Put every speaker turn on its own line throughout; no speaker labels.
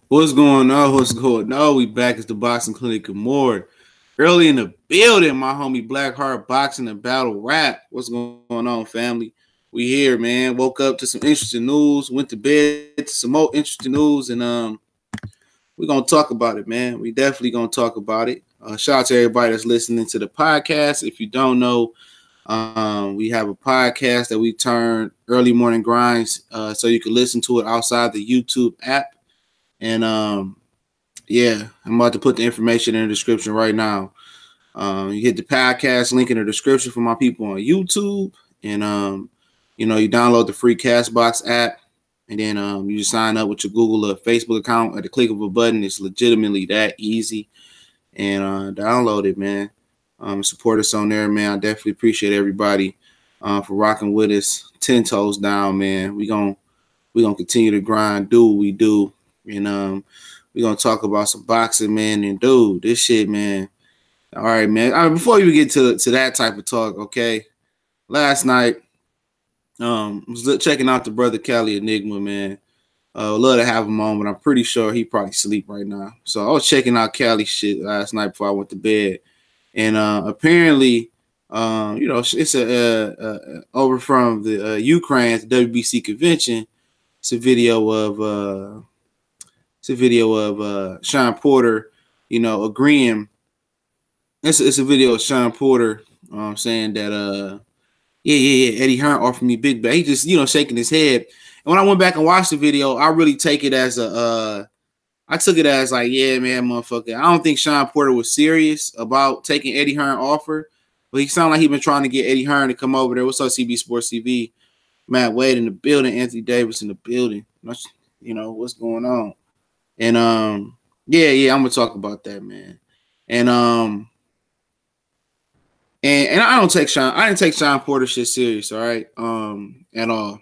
What's going on? What's going on? We back at the Boxing Clinic of more. Early in the building, my homie Blackheart Boxing and Battle Rap. What's going on, family? We here, man. Woke up to some interesting news, went to bed to some more interesting news, and we're gonna talk about it, man. We definitely gonna talk about it. Shout out to everybody that's listening to the podcast. If you don't know, we have a podcast that we turn early morning grinds, so you can listen to it outside the YouTube app. And yeah, I'm about to put the information in the description right now. You hit the podcast link in the description for my people on YouTube, and you download the free Castbox app, and then you just sign up with your Google or Facebook account at the click of a button. It's legitimately that easy, and download it, man. Support us on there, man. I definitely appreciate everybody for rocking with us. 10 toes down, man. We gonna continue to grind, do what we do. And we're going to talk about some boxing, man. And, dude, this shit, man. All right, man. Before we get to that type of talk, okay, last night, was checking out the Brother Cali Enigma, man. Love to have him on, but I'm pretty sure he probably sleep right now. So I was checking out Cali shit last night before I went to bed. And apparently, it's over from the Ukraine at the WBC convention. It's a video of Shawn Porter, agreeing. It's a video of Shawn Porter saying that Eddie Hearn offered me big bet. He just, shaking his head. And when I went back and watched the video, I really take it as I took it as like, yeah, man, motherfucker. I don't think Shawn Porter was serious about taking Eddie Hearn offer, but he sounded like he been trying to get Eddie Hearn to come over there. What's up, CB Sports TV? Matt Wade in the building, Anthony Davis in the building. What's going on? And yeah, I'm gonna talk about that, man. And and I didn't take Shawn Porter shit serious, all right, at all.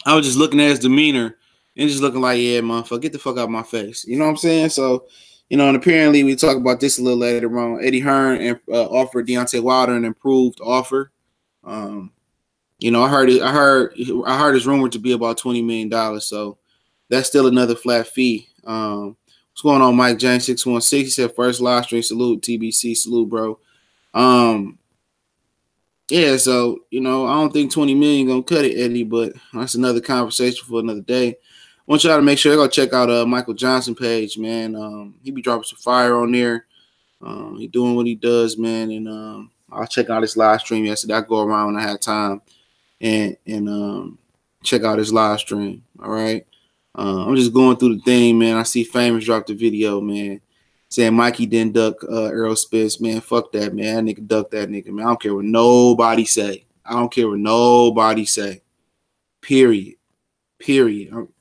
I was just looking at his demeanor and just looking like, yeah, motherfucker, get the fuck out of my face. You know what I'm saying? So, and apparently we talk about this a little later on. Eddie Hearn offered Deontay Wilder an improved offer. I heard his rumored to be about $20 million. So that's still another flat fee. What's going on, Mike James 616? He said first live stream, salute TBC, salute, bro. Yeah, so I don't think 20 million gonna cut it, Eddie, but that's another conversation for another day. I want y'all to make sure you go check out Michael Johnson page, man. He be dropping some fire on there. He doing what he does, man, and I'll check out his live stream yesterday. I go around when I had time and check out his live stream. All right. I'm just going through the thing, man. I see Famous drop the video, man, saying Mikey didn't duck Earl Spence, man. Fuck that, man. That nigga ducked that nigga, man. I don't care what nobody say. Period.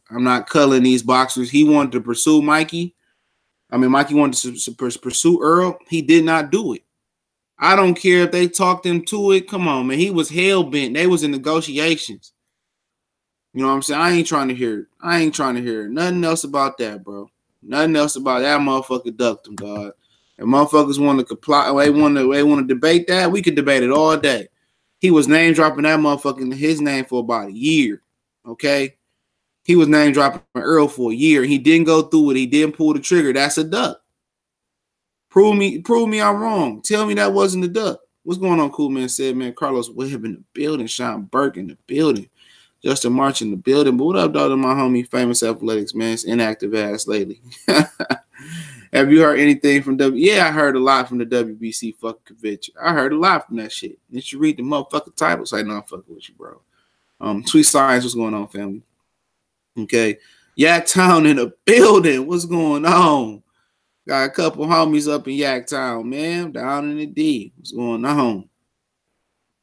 I'm not culling these boxers. He wanted to pursue Mikey. Mikey wanted to pursue Earl. He did not do it. I don't care if they talked him to it. Come on, man. He was hell-bent. They was in negotiations. You know what I'm saying? I ain't trying to hear nothing else about that, bro. Nothing else about that. Motherfucker ducked him, God. If motherfuckers want to comply, they want to debate that, we could debate it all day. He was name dropping that motherfucker, his name for about a year. Okay? He was name dropping Earl for a year. He didn't go through it. He didn't pull the trigger. That's a duck. Prove me I'm wrong. Tell me that wasn't a duck. What's going on, Cool Man said, man? Carlos Webb in the building. Sean Burke in the building. Justin March in the building. But what up, dog, to my homie, Famous Athletics, man? It's inactive ass lately. Have you heard anything from Yeah, I heard a lot from the WBC fucking convention. I heard a lot from that shit. You should read the motherfucking titles. Like, no, I'm fucking with you, bro. Sweet Science, what's going on, family? Okay. Yak Town in the building. What's going on? Got a couple homies up in Yak Town, man. Down in the D. What's going on?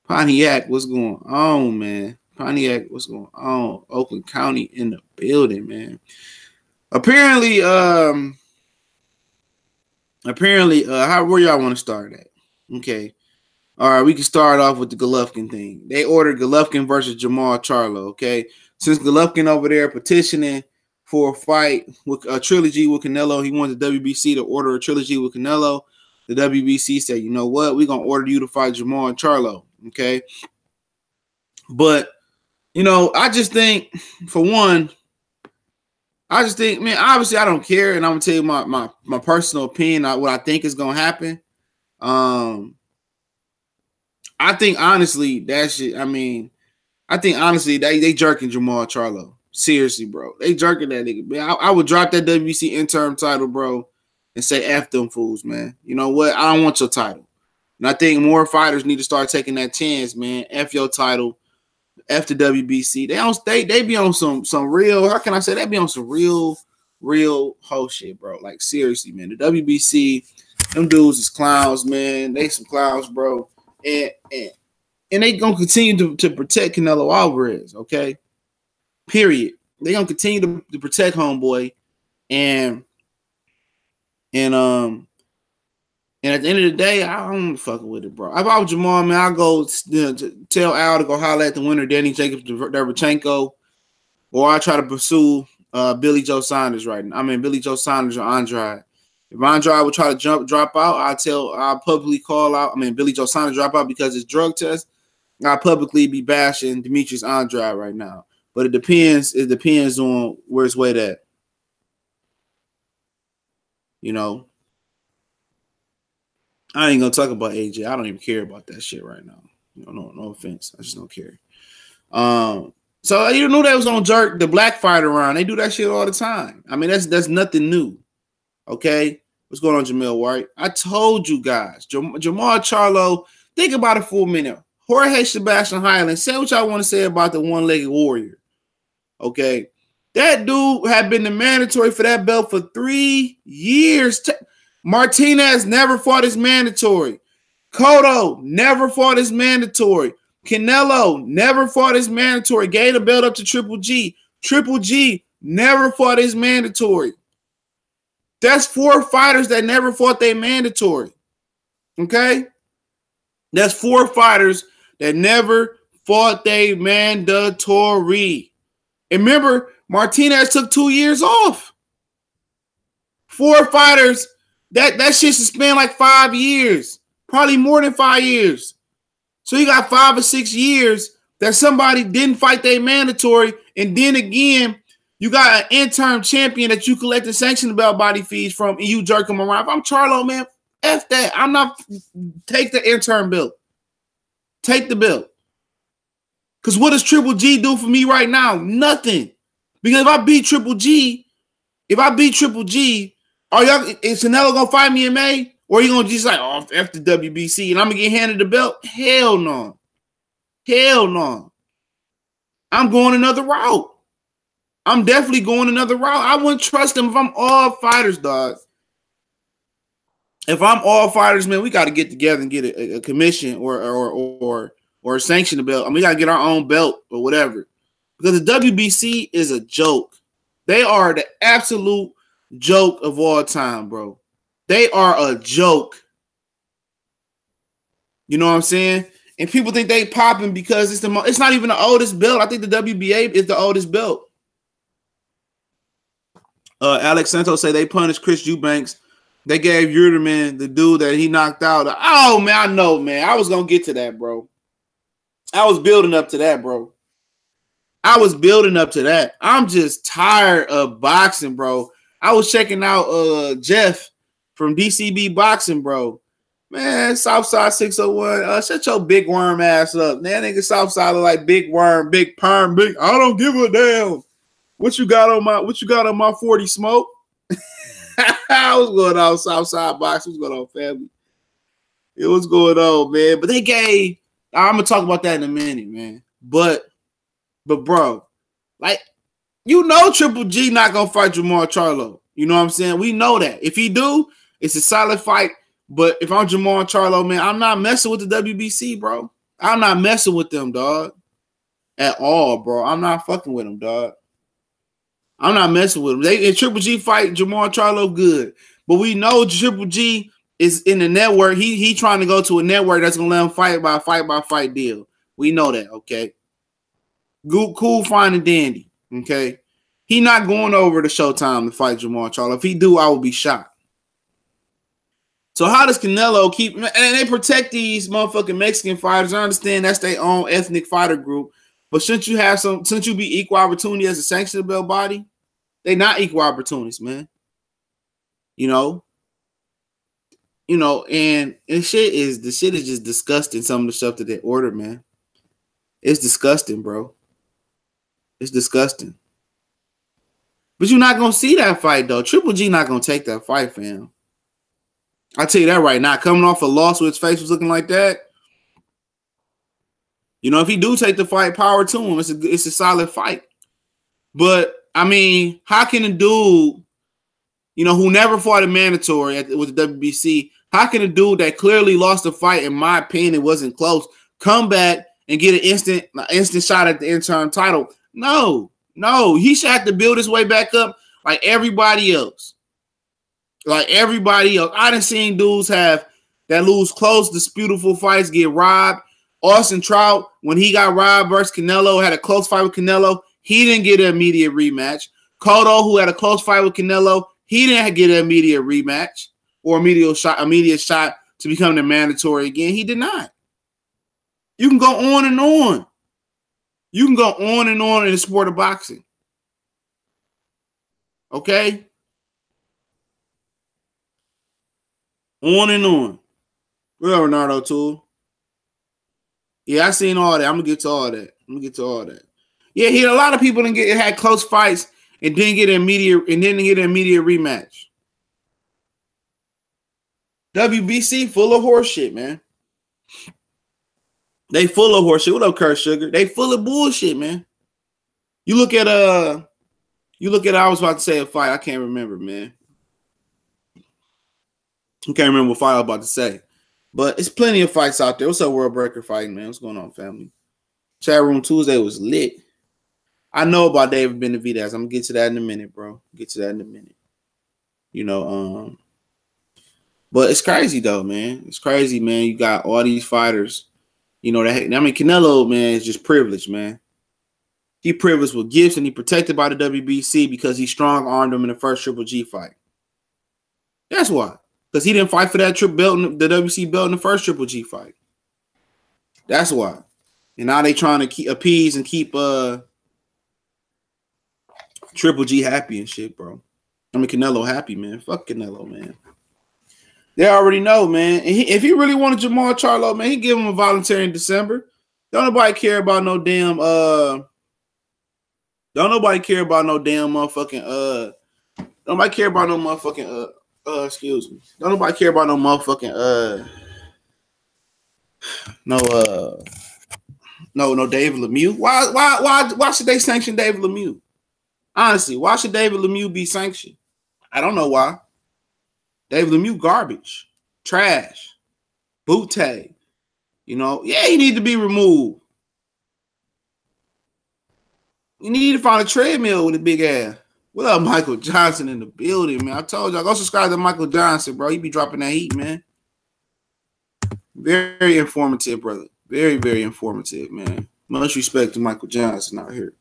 Pontiac, what's going on, man? Pontiac, what's going on? Oakland County in the building, man. Apparently, where y'all want to start at? Okay. All right, we can start off with the Golovkin thing. They ordered Golovkin versus Jamal Charlo, okay? Since Golovkin over there petitioning for a fight with a trilogy with Canelo, he wanted the WBC to order a trilogy with Canelo. The WBC said, you know what? We're going to order you to fight Jamal and Charlo, okay? But I just think, for one, I just think, man, obviously I don't care, and I'm gonna tell you my personal opinion on what I think is gonna happen. I think honestly that shit. I mean, I think honestly they jerking Jamal Charlo. Seriously, bro, they jerking that nigga. Man, I would drop that WBC interim title, bro, and say F them fools, man. You know what? I don't want your title, and I think more fighters need to start taking that chance, man. F your title. F the WBC. They be on some real, how can I say, they be on some real whole shit, bro. Like seriously, man. The WBC, them dudes is clowns, man. They some clowns, bro. And they gonna continue to protect Canelo Alvarez, okay? Period. They gonna continue to protect homeboy. And at the end of the day, I don't fucking with it, bro. If I was Jamal, man, I'll go tell Al to go holler at the winner, Danny Jacobs Derevchenko, or I try to pursue Billy Joe Saunders right now. I mean, Billy Joe Saunders or Andrade. If Andrade would try to drop out, I'll publicly call out. I mean, Billy Joe Saunders drop out because it's drug test. I'll publicly be bashing Demetrius Andrade right now. But it depends. It depends on where it's weight at. You know. I ain't gonna talk about AJ. I don't even care about that shit right now. You know, no offense. I just don't care. So you knew they was gonna jerk the black fighter around. They do that shit all the time. I mean, that's nothing new. Okay, what's going on, Jamil White? I told you guys, Jamal Charlo. Think about it for a minute. Jorge Sebastian Highland. Say what y'all want to say about the one-legged warrior. Okay, that dude had been the mandatory for that belt for 3 years. Martinez never fought his mandatory. Cotto never fought his mandatory. Canelo never fought his mandatory. Gave the belt up to Triple G. Triple G never fought his mandatory. That's 4 fighters that never fought their mandatory. Okay? That's 4 fighters that never fought their mandatory. And remember, Martinez took 2 years off. 4 fighters. That shit should span like 5 years, probably more than 5 years. So you got 5 or 6 years that somebody didn't fight their mandatory, and then again, you got an interim champion that you collected sanctioned belt body fees from, and you jerk them around. If I'm Charlo, man, F that. I'm not take the interim belt. Take the belt. Because what does Triple G do for me right now? Nothing. Because if I beat Triple G, is Canelo gonna fight me in May? Or are you gonna just like, oh, F the WBC and I'm gonna get handed the belt? Hell no. Hell no. I'm going another route. I'm definitely going another route. I wouldn't trust them if I'm all fighters, dog. If I'm all fighters, man, we got to get together and get a commission or sanction the belt. I mean, we got to get our own belt or whatever. Because the WBC is a joke. They are the absolute joke of all time, bro. They are a joke. You know what I'm saying? And people think they popping because it's not even the oldest belt. I think the WBA is the oldest belt. Alex Santos say they punished Chris Eubanks. They gave Yurderman the dude that he knocked out. Oh, man, I know, man. I was going to get to that, bro. I was building up to that, bro. I'm just tired of boxing, bro. I was checking out Jeff from DCB Boxing, bro. Man, Southside 601. Shut your big worm ass up. Man, nigga Southside look like big worm, big perm, big. I don't give a damn. What you got on my 40 smoke? What's going on, Southside Boxing? What's going on, family? It was going on, man. But they gave. I'm gonna talk about that in a minute, man. But bro, like, you know, Triple G not gonna fight Jamal Charlo. You know what I'm saying? We know that. If he do, it's a solid fight. But if I'm Jamal Charlo, man, I'm not messing with the WBC, bro. I'm not messing with them, dog. At all, bro. I'm not fucking with them, dog. I'm not messing with them. If Triple G fight Jamal Charlo, good. But we know Triple G is in the network. He trying to go to a network that's gonna let him fight by fight deal. We know that, okay? Good, cool, fine, and dandy. Okay. He not going over to Showtime to fight Jamal Charlo. If he do, I will be shocked. So how does Canelo keep, and they protect these motherfucking Mexican fighters? I understand that's their own ethnic fighter group, but shouldn't you be equal opportunity as a sanctioned belt body? They not equal opportunities, man. You know, and the shit is just disgusting. Some of the stuff that they order, man. It's disgusting, bro. It's disgusting. But you're not gonna see that fight though. Triple G not gonna take that fight, fam. I tell you that right now. Coming off a loss with his face was looking like that. If he do take the fight, power to him. It's a solid fight. But I mean, how can a dude, who never fought a mandatory with the WBC, how can a dude that clearly lost the fight, in my opinion, it wasn't close, come back and get an instant shot at the interim title? No. He should have to build his way back up like everybody else. I done seen dudes that lose close, disputable fights, get robbed. Austin Trout, when he got robbed versus Canelo, had a close fight with Canelo. He didn't get an immediate rematch. Cotto, who had a close fight with Canelo, he didn't get an immediate rematch or immediate shot to become the mandatory again. He did not. You can go on and on. You can go on and on in the sport of boxing. Okay? On and on. Well, Renardo Tool. Yeah, I seen all that. I'm gonna get to all that. Yeah, a lot of people had close fights and didn't get an immediate rematch. WBC full of horse shit, man. They full of horse shit. What up, Kurt Sugar? They full of bullshit, man. You look at I was about to say a fight. I can't remember, man. I can't remember what fight I was about to say. But it's plenty of fights out there. What's up, World Breaker Fighting, man? What's going on, family? Chat Room Tuesday was lit. I know about David Benavidez. I'm gonna get to that in a minute, bro. But it's crazy though, man. It's crazy, man. You got all these fighters. Canelo, man, is just privileged, man. He privileged with gifts and he protected by the WBC because he strong-armed him in the first Triple G fight. That's why. Because he didn't fight for that belt, the WBC belt in the first Triple G fight. That's why. And now they trying to appease and keep Triple G happy and shit, bro. Canelo happy, man. Fuck Canelo, man. They already know, man. And if he really wanted Jamal Charlo, man, he give him a voluntary in December. Don't nobody care about no damn motherfucking nobody care about no motherfucking excuse me. Don't nobody care about no motherfucking no David Lemieux. Why should they sanction David Lemieux? Honestly, why should David Lemieux be sanctioned? I don't know why. David Lemieux garbage, trash, boot tag. Yeah, he need to be removed. You need to find a treadmill with a big ass. What up, Michael Johnson in the building, man? I told y'all, go subscribe to Michael Johnson, bro. He be dropping that heat, man. Very informative, brother. Very, very informative, man. Much respect to Michael Johnson out here.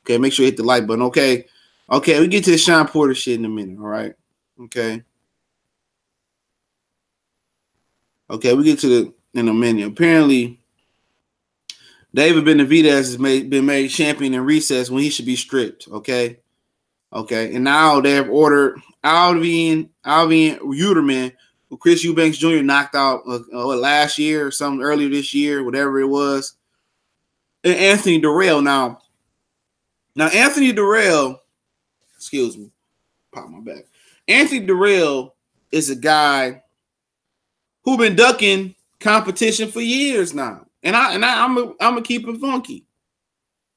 Okay, make sure you hit the like button. Okay, we get to the Shawn Porter shit in a minute, all right? Okay, we get to in a minute. Apparently, David Benavidez has been made champion in recess when he should be stripped, okay? And now they have ordered Alvin Uterman, who Chris Eubanks Jr. knocked out last year or something earlier this year, whatever it was, and Anthony Durrell. Now Anthony Durrell, excuse me, pop my back. Anthony Durrell is a guy who been ducking competition for years now, and I'm gonna keep it funky.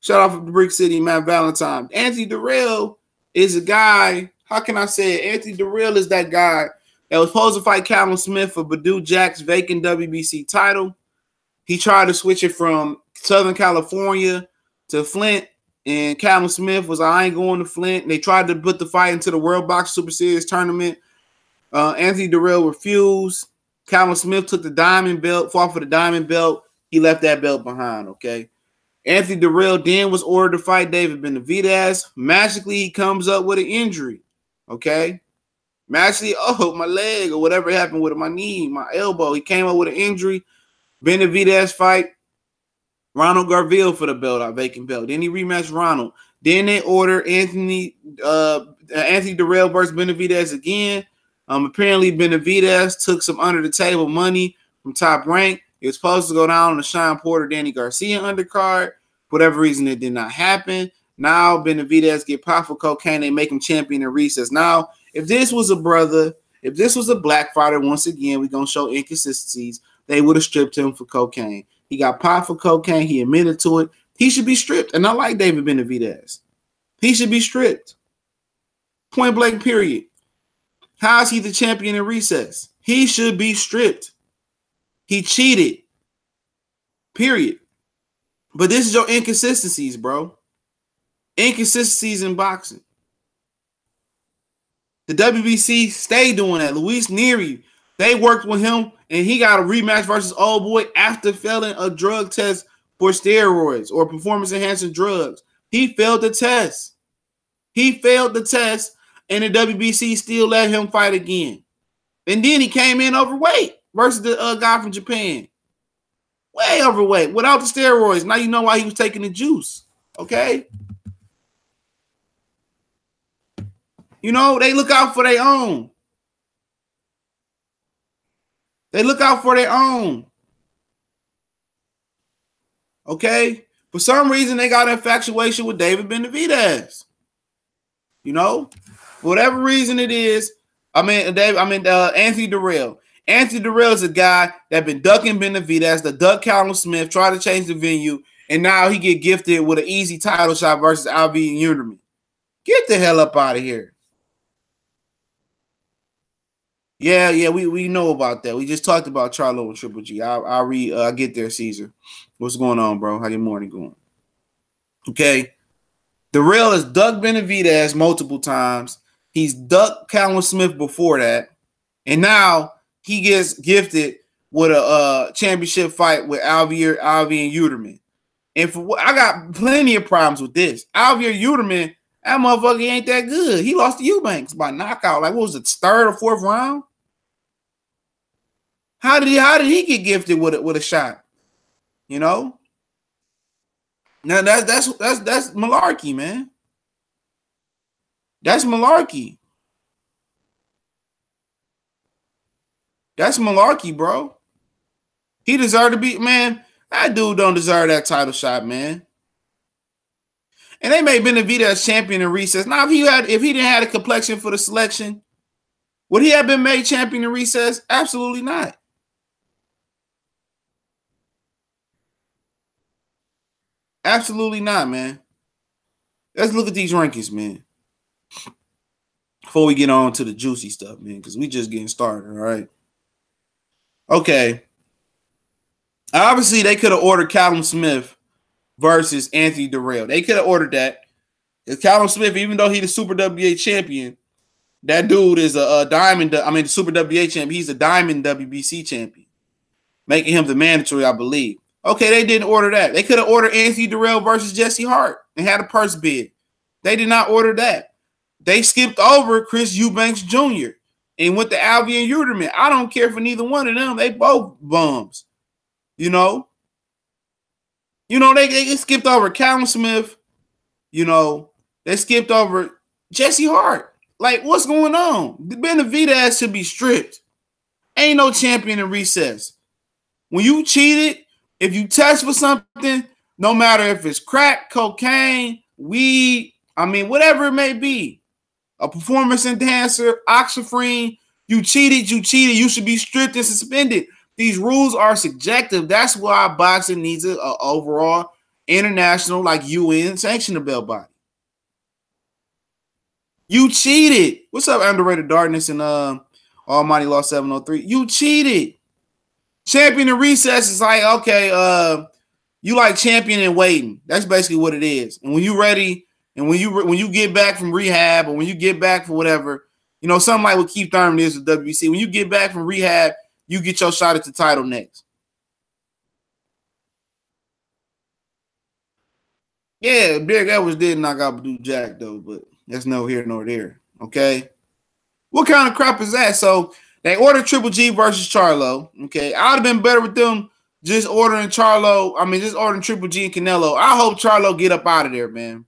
Shout out from the Brick City, Matt Valentine. Anthony Durrell is a guy. How can I say it? Anthony Durrell is that guy that was supposed to fight Callum Smith for Badou Jack's vacant WBC title. He tried to switch it from Southern California to Flint, and Callum Smith was, I ain't going to Flint. And they tried to put the fight into the World Box Super Series tournament. Anthony Durrell refused. Callum Smith took the diamond belt, fought for the diamond belt. He left that belt behind, okay? Anthony Durrell then was ordered to fight David Benavidez. Magically, he comes up with an injury, okay? Magically, my leg or whatever happened with my knee, my elbow. He came up with an injury. Benavidez fight Ronald Garville for the belt, our vacant belt. Then he rematched Ronald. Then they order Anthony Dirrell versus Benavidez again. Apparently Benavidez took some under the table money from Top Rank. It was supposed to go down on the Shawn Porter, Danny Garcia undercard. For whatever reason, it did not happen. Now Benavidez get popped for cocaine. They make him champion in recess. Now, if this was a brother, if this was a black fighter, once again, we're going to show inconsistencies. They would have stripped him for cocaine. He got popped for cocaine. He admitted to it. He should be stripped. And I like David Benavidez. He should be stripped. Point blank, period. How is he the champion in recess? He should be stripped. He cheated. Period. But this is your inconsistencies, bro. Inconsistencies in boxing. The WBC stayed doing that. Luis Nery, they worked with him, and he got a rematch versus old boy after failing a drug test for steroids or performance-enhancing drugs. He failed the test. He failed the test, and the WBC still let him fight again. And then he came in overweight versus the guy from Japan. Way overweight, without the steroids. Now you know why he was taking the juice, okay? You know, they look out for their own. They look out for their own. Okay? For some reason, they got an infatuation with David Benavidez. You know? For whatever reason it is, Anthony Dirrell. Anthony Dirrell is a guy that been ducking Benavidez, the duck Callum Smith, try to change the venue, and now he get gifted with an easy title shot versus Alvi and Uterman. Get the hell up out of here. Yeah, we know about that. We just talked about Charlo and Triple G. I'll get there, Caesar. What's going on, bro? How your morning going? Okay. Dirrell has ducked Benavidez multiple times. He's ducked Callum Smith before that. And now he gets gifted with a championship fight with Alvi and Uterman. And I got plenty of problems with this. Alvi and Uterman, that motherfucker ain't that good. He lost to Eubanks by knockout. Like, what was it, third or fourth round? How did he get gifted with a shot? You know? Now that's malarkey, man. That's malarkey. That's malarkey, bro. He deserved to be, man. That dude don't deserve that title shot, man. And they made Benavidez champion in recess. Now, if he didn't have a complexion for the selection, would he have been made champion in recess? Absolutely not. Absolutely not, man. Let's look at these rankings, man. Before we get on to the juicy stuff, man, because we just getting started, all right? Okay. Obviously, they could have ordered Callum Smith versus Anthony Dirrell. They could have ordered that. If Callum Smith, even though he's the Super WBA champion, that dude is a diamond. The Super WBA champion. He's a diamond WBC champion, making him the mandatory, I believe. Okay, they didn't order that. They could have ordered Anthony Dirrell versus Jesse Hart and had a purse bid. They did not order that. They skipped over Chris Eubanks Jr. and went to Alvi and Uterman. I don't care for neither one of them. They both bums. You know? They skipped over Callum Smith. You know, they skipped over Jesse Hart. Like, what's going on? The Benavidez should be stripped. Ain't no champion in recess. When you cheated, if you test for something, no matter if it's crack, cocaine, weed, whatever it may be, a performance enhancer, oxyfrene, you cheated, you should be stripped and suspended. These rules are subjective. That's why boxing needs an overall international, like UN, sanctioned belt body. You cheated. What's up, Underrated Darkness and Almighty Law 703? You cheated. Champion in recess is like, okay, you like champion and waiting. That's basically what it is. And when you're ready, and when you get back from rehab, or when you get back for whatever, something like what Keith Thurman is with WBC. When you get back from rehab, you get your shot at the title next. Yeah, Big Edwards did knock out Badu Jack, though, but that's no here nor there. Okay. What kind of crap is that? So they ordered Triple G versus Charlo. Okay. I would have been better with them just ordering Charlo. Just ordering Triple G and Canelo. I hope Charlo get up out of there, man.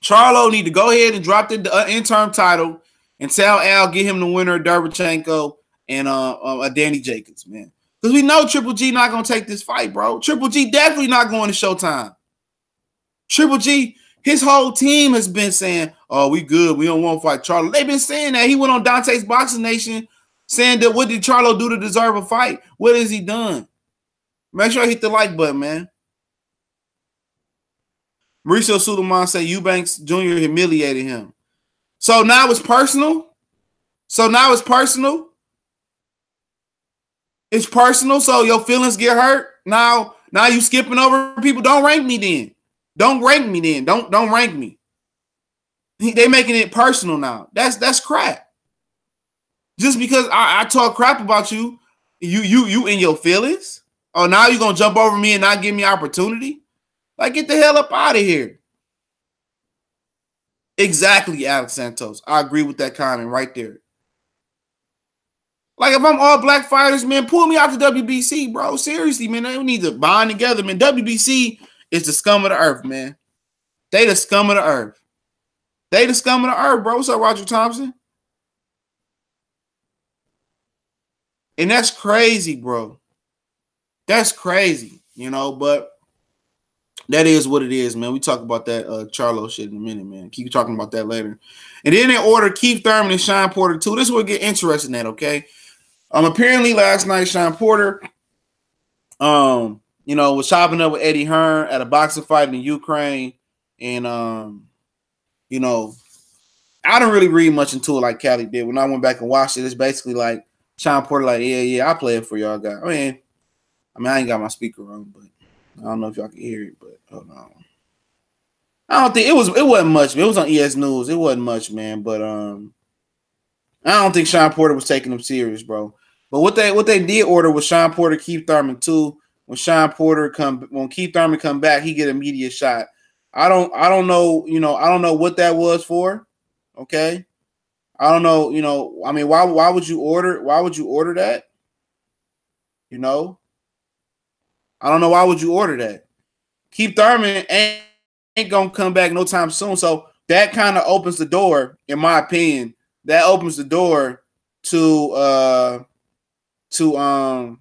Charlo need to go ahead and drop the interim title and tell Al get him the winner of Derevchenko and Danny Jacobs, man. Because we know Triple G not going to take this fight, bro. Triple G definitely not going to Showtime. Triple G, his whole team has been saying, oh, we good. We don't want to fight Charlo. They've been saying that. He went on Dante's Boxing Nation saying that what did Charlo do to deserve a fight? What has he done? Make sure I hit the like button, man. Mauricio Suleiman said Eubanks Jr. humiliated him. So now it's personal? It's personal, so your feelings get hurt. Now you skipping over people. Don't rank me then. Don't rank me. They making it personal now. That's crap. Just because I talk crap about you in your feelings. Oh, now you're gonna jump over me and not give me opportunity? Like, get the hell up out of here. Exactly, Alex Santos. I agree with that comment right there. Like, if I'm all black fighters, man, pull me out the WBC, bro. Seriously, man. They need to bond together, man. WBC is the scum of the earth, man. They the scum of the earth. Bro. What's up, Roger Thompson? And that's crazy, bro. That's crazy, but that is what it is, man. We talk about that Charlo shit in a minute, man. Keep talking about that later. And then they order Keith Thurman and Shawn Porter too. This will get interesting at, okay? Apparently last night, Shawn Porter, was chopping up with Eddie Hearn at a boxing fight in Ukraine. And, I didn't really read much into it like Callie did. When I went back and watched it, it's basically like Shawn Porter like, yeah, I play it for y'all guys. I mean, I ain't got my speaker on, but I don't know if y'all can hear it, but hold on. I don't think it wasn't much. It was on ES News. It wasn't much, man. But I don't think Shawn Porter was taking them serious, bro. But what they did order was Shawn Porter, Keith Thurman too. When Keith Thurman come back, he get an immediate shot. I don't know, I don't know what that was for. Okay. I don't know, I mean, why would you order that? I don't know why would you order that. Keith Thurman ain't gonna come back no time soon. So that kind of opens the door, in my opinion. That opens the door to Shawn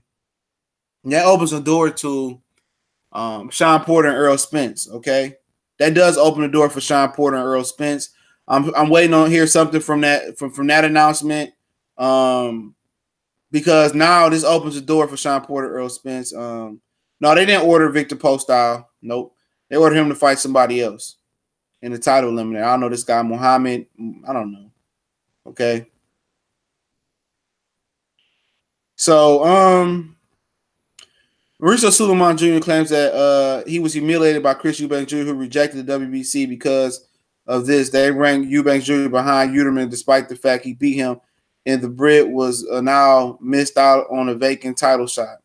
Porter and Earl Spence. Okay, that does open the door for Shawn Porter and Earl Spence. I'm waiting on hear something from that announcement. Because now this opens the door for Shawn Porter, Earl Spence. No, they didn't order Victor Postile. Nope. They ordered him to fight somebody else in the title eliminator. I don't know this guy, Muhammad. I don't know. Okay. So, Mauricio Suleiman Jr. claims that he was humiliated by Chris Eubanks Jr., who rejected the WBC because of this. They ranked Eubanks Jr. behind Uterman despite the fact he beat him, and the Brit was now missed out on a vacant title shot.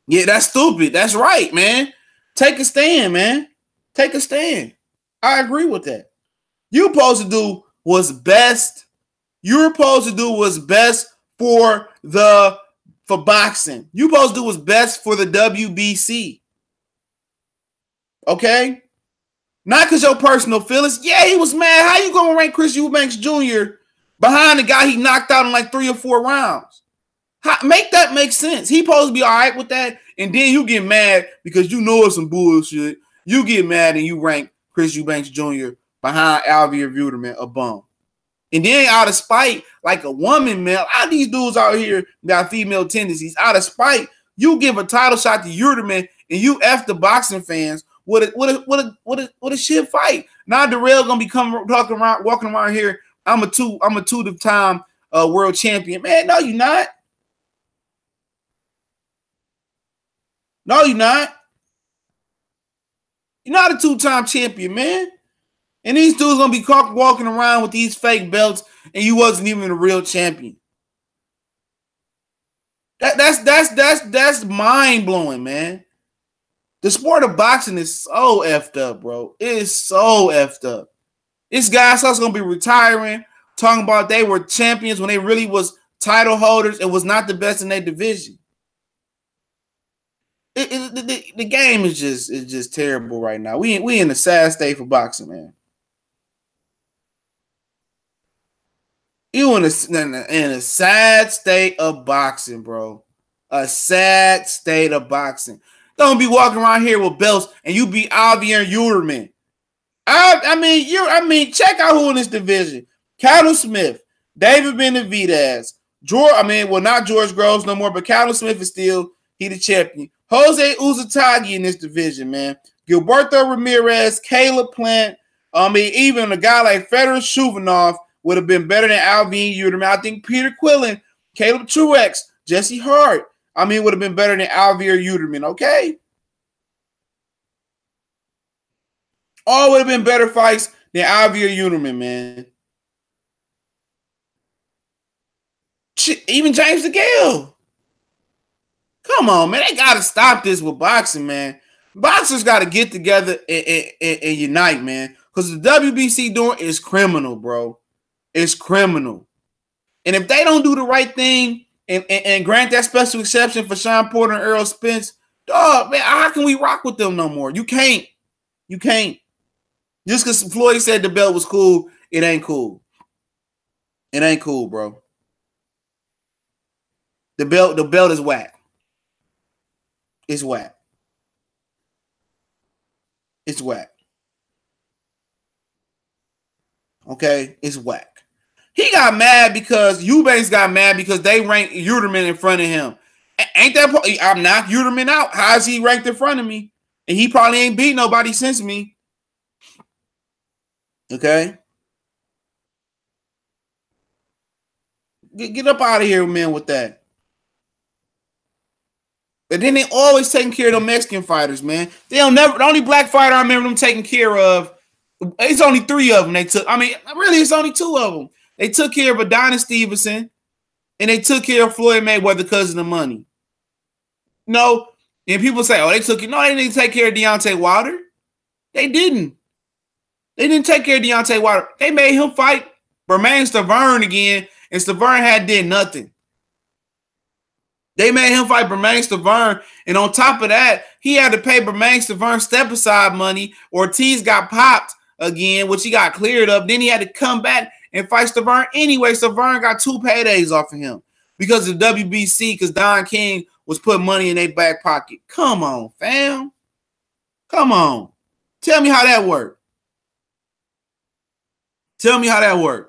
Yeah, that's stupid. That's right, man. Take a stand, man. Take a stand. I agree with that. You're supposed to do what's best. You're supposed to do what's best for boxing. You're supposed to do what's best for the WBC. Okay? Not because your personal feelings. Yeah, he was mad. How you going to rank Chris Eubanks Jr. behind the guy he knocked out in like 3 or 4 rounds? Make that make sense. He supposed to be all right with that, and then you get mad because you know it's some bullshit. You get mad and you rank Chris Eubanks Jr. behind Alvier Vuderman, a bum. And then out of spite, like a woman, man, a lot of these dudes out here got female tendencies. Out of spite, you give a title shot to Vuderman and you F the boxing fans. What a shit fight. Now Darrell gonna be walking around here. I'm a two-time world champion. Man, no, you're not. No, you're not. You're not a 2-time champion, man. And these dudes gonna be walking around with these fake belts, and you wasn't even a real champion. That's mind blowing, man. The sport of boxing is so effed up, bro. It is so effed up. This guy's also gonna be retiring, talking about they were champions when they really was title holders and was not the best in their division. The game is just terrible right now. We in a sad state for boxing, man. You in a sad state of boxing, bro. A sad state of boxing. Don't be walking around here with belts and you be Javier Uterman. I mean, check out who in this division. Cattle Smith, David Benavidez, not George Groves no more, but Cattle Smith is still the champion. Jose Uzatagi in this division, man. Gilberto Ramirez, Caleb Plant. Even a guy like Fedor Shuvanov would have been better than Alvin Uterman. I think Peter Quillen, Caleb Truex, Jesse Hart, would have been better than Alvin Uterman, okay? All would have been better fights than Alvin Uterman, man. Even James DeGale. Come on, man. They got to stop this with boxing, man. Boxers got to get together and unite, man. Because the WBC doing is criminal, bro. It's criminal. And if they don't do the right thing and grant that special exception for Shawn Porter and Errol Spence, dog, man, how can we rock with them no more? You can't. You can't. Just because Floyd said the belt was cool, it ain't cool. It ain't cool, bro. The belt is whack. It's whack. It's whack. Okay? It's whack. He got mad because Eubanks got mad because they ranked Uterman in front of him. Ain't that? I'm knocked Uterman out. How is he ranked in front of me? And he probably ain't beat nobody since me. Okay? Get up out of here, man, with that. And then they always taking care of them Mexican fighters, man. They don't never. The only black fighter I remember them taking care of, it's only 3 of them they took. Really, it's only 2 of them. They took care of Adonis Stevenson, and they took care of Floyd Mayweather because of the money. No, and people say, "Oh, they took it." No, they didn't take care of Deontay Wilder. They didn't. They didn't take care of Deontay Wilder. They made him fight Bermane Stiverne again, and Stiverne did nothing. They made him fight Bermane Stiverne, and on top of that, he had to pay Bermane Stiverne step-aside money. Ortiz got popped again, which he got cleared up. Then he had to come back and fight Stiverne anyway. Stiverne got 2 paydays off of him because of the WBC, because Don King was putting money in their back pocket. Come on, fam. Come on. Tell me how that worked. Tell me how that worked.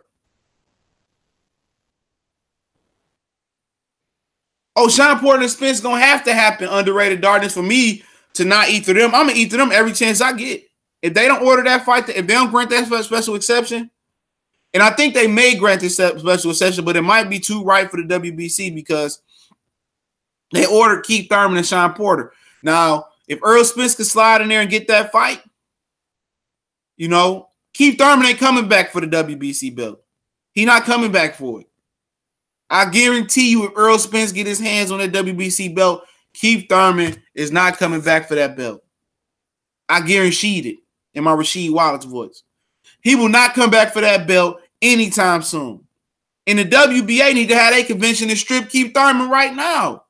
Oh, Shawn Porter and Spence going to have to happen, underrated darkness, for me to not eat through them. I'm going to eat through them every chance I get. If they don't order that fight, if they don't grant that special exception, and I think they may grant this special exception, but it might be too right for the WBC because they ordered Keith Thurman and Shawn Porter. Now, if Errol Spence could slide in there and get that fight, Keith Thurman ain't coming back for the WBC belt. He not coming back for it. I guarantee you, if Errol Spence get his hands on that WBC belt, Keith Thurman is not coming back for that belt. I guaranteed it in my Rasheed Wallace voice. He will not come back for that belt anytime soon. And the WBA need to have a convention and strip Keith Thurman right now.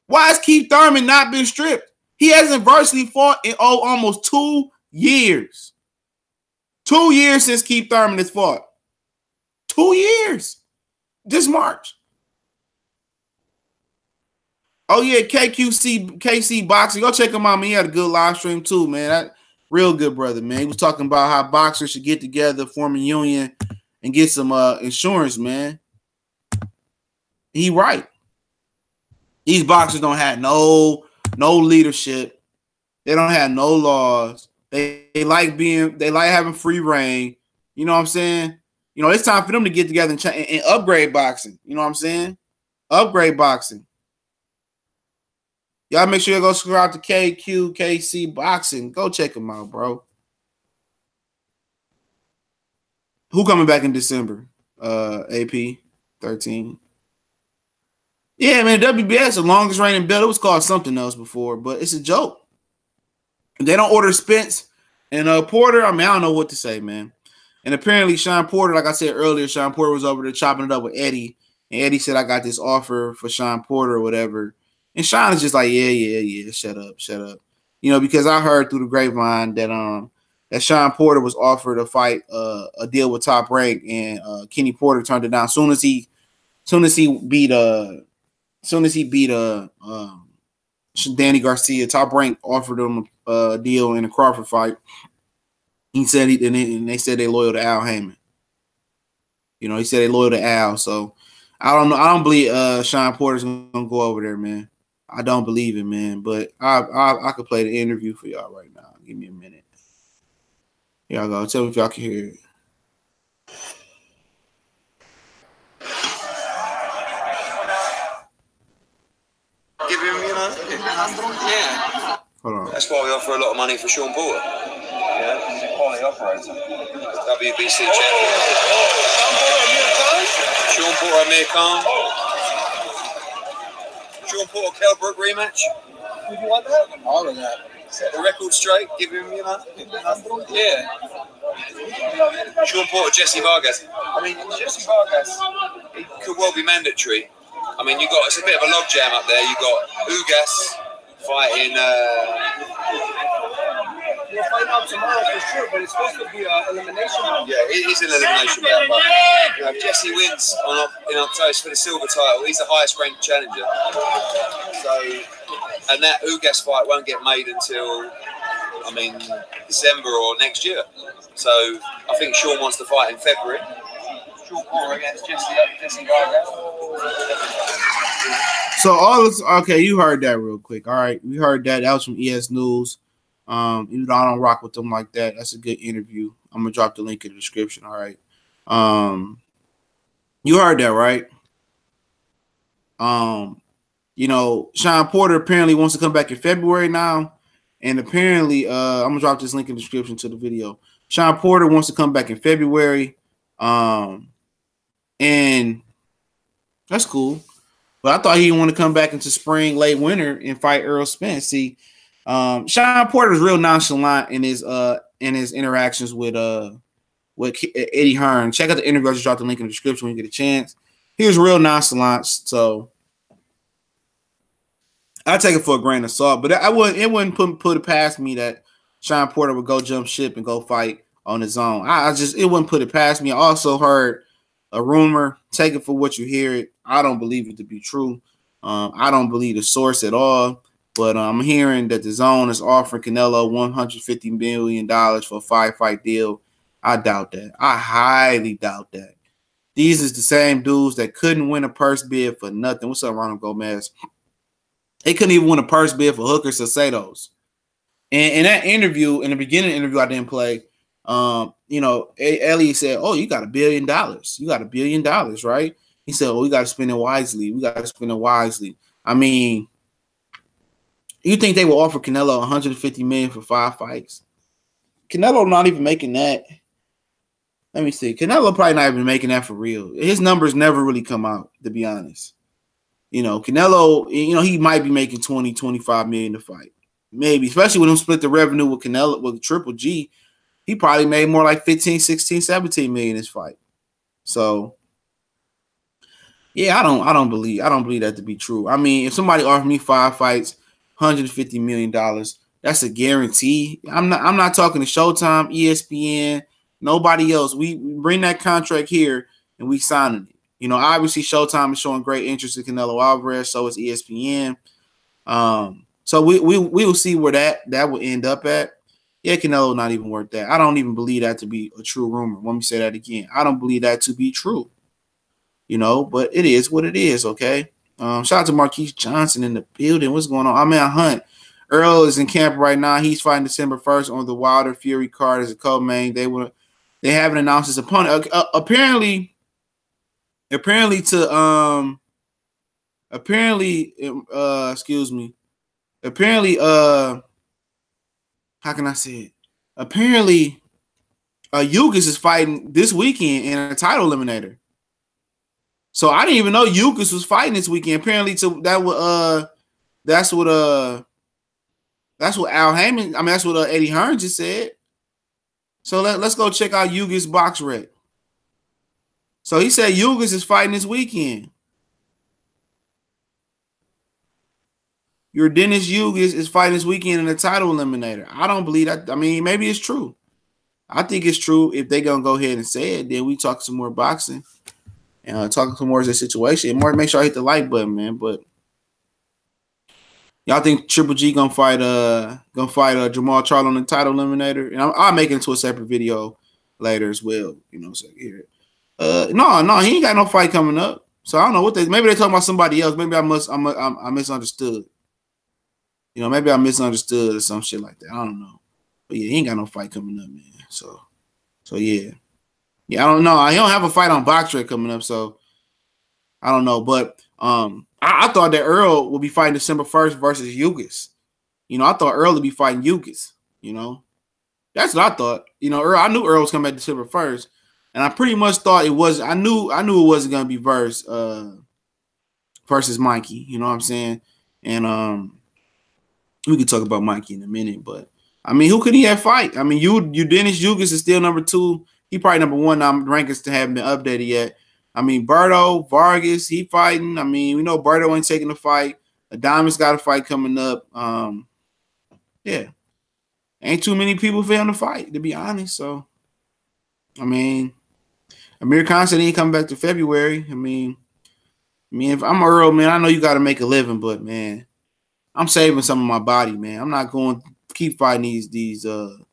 Why has Keith Thurman not been stripped? He hasn't virtually fought in almost 2 years. 2 years since Keith Thurman has fought. 2 years. This March. Oh, yeah, KC Boxing. Go check him out, man. He had a good live stream, too, man. Real good brother, man. He was talking about how boxers should get together, form a union, and get some insurance, man. He right. These boxers don't have no leadership. They don't have no laws. They like having free reign. You know what I'm saying? It's time for them to get together and upgrade boxing. You know what I'm saying? Upgrade boxing. Y'all make sure you go subscribe to KC Boxing. Go check them out, bro. Who coming back in December? AP 13. Yeah, man, WBS, the longest reigning belt. It was called something else before, but it's a joke. If they don't order Spence and Porter, I don't know what to say, man. And apparently Shawn Porter, like I said earlier, Shawn Porter was over there chopping it up with Eddie. And Eddie said, I got this offer for Shawn Porter or whatever. And Shawn is just like, yeah, shut up. Because I heard through the grapevine that that Shawn Porter was offered a fight, a deal with Top Rank, and Kenny Porter turned it down. Soon as he beat Danny Garcia, Top Rank offered him a deal in a Crawford fight. He said and they said they loyal to Al Heyman. You know, he said they loyal to Al. So I don't know. I don't believe Shawn Porter's gonna go over there, man. I don't believe it, man. But I could play the interview for y'all right now. Give me a minute. Here y'all go. Tell me if y'all can hear it.
Give him, you know, yeah.
Hold on.
That's why we offer a lot of money for Shawn Porter. Yeah, he's a quality operator. WBC champion. Shawn Porter, Amir Khan. Shawn Porter, Kell Brook rematch.
Would you want that?
All of that. Set the record straight. Give him, you know. Yeah. Shawn Porter, Jesse Vargas. I mean, Jesse Vargas, it could well be mandatory. I mean, it's a bit of a logjam up there. You got Ugas fighting.
We'll find out tomorrow for sure, but it's supposed to be an elimination bout.
Yeah, it is an elimination bout. But if Jesse wins in October for the silver title, he's the highest ranked challenger. So, and that Ugas fight won't get made until, December or next year. So, I think Shawn wants to fight in February. Shawn Porter against Jesse Vargas.
So okay, you heard that real quick. All right, we heard that. That was from ES News. Even though I don't rock with them like that, that's a good interview. I'm gonna drop the link in the description. All right. You heard that, right? Shawn Porter apparently wants to come back in February now, and apparently, I'm gonna drop this link in the description to the video. Shawn Porter wants to come back in February, and that's cool. But I thought he wanted to come back into spring, late winter, and fight Errol Spence. See, Shawn Porter is real nonchalant in his interactions with Eddie Hearn. Check out the interview. I just dropped the link in the description when you get a chance. He was real nonchalant, so I take it for a grain of salt. But it wouldn't put it past me that Shawn Porter would go jump ship and go fight on his own. It wouldn't put it past me. I also heard a rumor. Take it for what you hear it. I don't believe it to be true. I don't believe the source at all. But I'm hearing that the Zone is offering Canelo $150 million for a 5-fight deal. I doubt that. I highly doubt that. These is the same dudes that couldn't win a purse bid for nothing. What's up, Ronald Gomez? They couldn't even win a purse bid for Hooker Salcedos. And in that interview, in the beginning of the interview I didn't play, Elliot said, "Oh, you got $1 billion. You got $1 billion, right?" He said, "Oh, we got to spend it wisely. We got to spend it wisely." I mean, you think they will offer Canelo $150 million for 5 fights? Canelo not even making that. Let me see. Canelo probably not even making that for real. His numbers never really come out, to be honest. Canelo, he might be making 20, 25 million to fight. Maybe, especially when him split the revenue with Canelo, with Triple G. He probably made more like 15, 16, 17 million this fight. So, yeah, I don't believe that to be true. I mean, if somebody offered me 5 fights, $150 million, that's a guarantee. I'm not talking to Showtime, ESPN, nobody else. We bring that contract here and we signing it. Obviously Showtime is showing great interest in Canelo Alvarez, so is ESPN. So we will see where that will end up at. Yeah, Canelo not even worth that. I don't even believe that to be a true rumor. Let me say that again. I don't believe that to be true. But it is what it is, okay? Shout out to Marquise Johnson in the building. What's going on? I'm at Hunt. Earl is in camp right now. He's fighting December 1st on the Wilder Fury card as a co-main. They haven't announced his opponent. Apparently, how can I say it? Apparently, Ugas is fighting this weekend in a title eliminator. So I didn't even know Ugas was fighting this weekend. Apparently, that's what Al Heyman. I mean, that's what Eddie Hearn just said. So let's go check out Ugas box rec. So he said Ugas is fighting this weekend. Your Dennis Ugas is fighting this weekend in a title eliminator. I don't believe that. I mean, maybe it's true. I think it's true. If they gonna go ahead and say it, then we talk some more boxing and talk some more of the situation. More, make sure I hit the like button, man. But y'all think Triple G gonna fight Jamal Charlo on the title eliminator? And I'll make it into a separate video later as well. You know, so here. No, he ain't got no fight coming up. So I don't know what maybe they're talking about somebody else. Maybe I misunderstood. You know, maybe I misunderstood or some shit like that. I don't know. But yeah, he ain't got no fight coming up, man. So yeah. Yeah, I don't know. He don't have a fight on BoxRec coming up, so I don't know. But I thought that Earl would be fighting December 1st versus Ugas. You know, I thought Earl would be fighting Ugas, you know. That's what I thought. You know, I knew Earl was coming back December 1st. And I pretty much thought it was. I knew it wasn't gonna be versus Mikey. You know what I'm saying? And we could talk about Mikey in a minute, but I mean, who could he have fight? I mean, Dennis Ugas is still number 2. He probably number 1 now. Rankings still haven't been updated yet. I mean, Berto Vargas, he fighting. I mean, we know Berto ain't taking the fight. Adame's got a fight coming up. Yeah, ain't too many people for him to fight, to be honest. So, I mean. Amir Khan said he ain't coming back to February. I mean, if I'm Earl, man, I know you got to make a living, but man, I'm saving some of my body, man. I'm not going to keep fighting these bum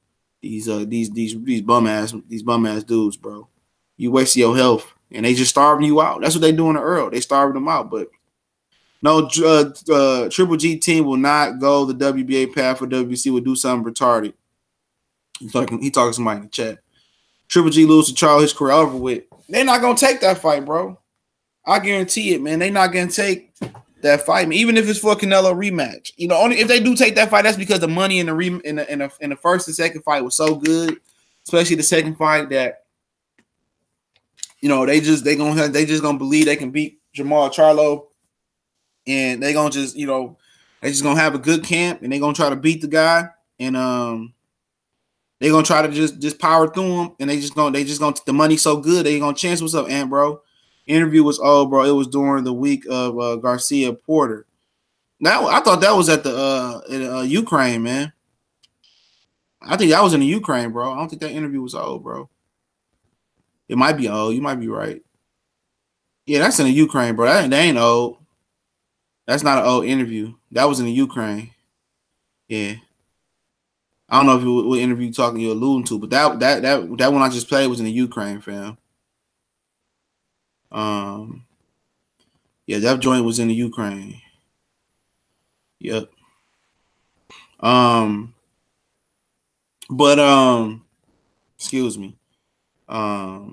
ass dudes, bro. You waste your health, and they just starving you out. That's what they doing to Earl. They starving them out, but no, Triple G team will not go the WBA path for WBC. Will do something retarded. He talking to somebody in the chat. Triple G lose to Charlo, his career over with. They're not gonna take that fight, bro. I guarantee it, man. They're not gonna take that fight, man. Even if it's for a Canelo rematch. You know, only if they do take that fight, that's because the money in the first and second fight was so good, especially the second fight that you know they just gonna believe they can beat Jamal Charlo, and they gonna just they just gonna have a good camp and they gonna try to beat the guy and they're gonna try to just power through them, and they just gonna the money's so good they gonna chance. What's up, Ant, bro? Interview was bro. It was during the week of Garcia Porter. Now I thought that was at the in Ukraine, man. I think that was in the Ukraine, bro. I don't think that interview was old, bro. It might be old. You might be right. Yeah, that's in the Ukraine, bro. That ain't old. That's not an old interview. That was in the Ukraine. Yeah. I don't know if what interview you're alluding to, but that one I just played was in the Ukraine, fam. Yeah, that joint was in the Ukraine. Yep. Excuse me. Shout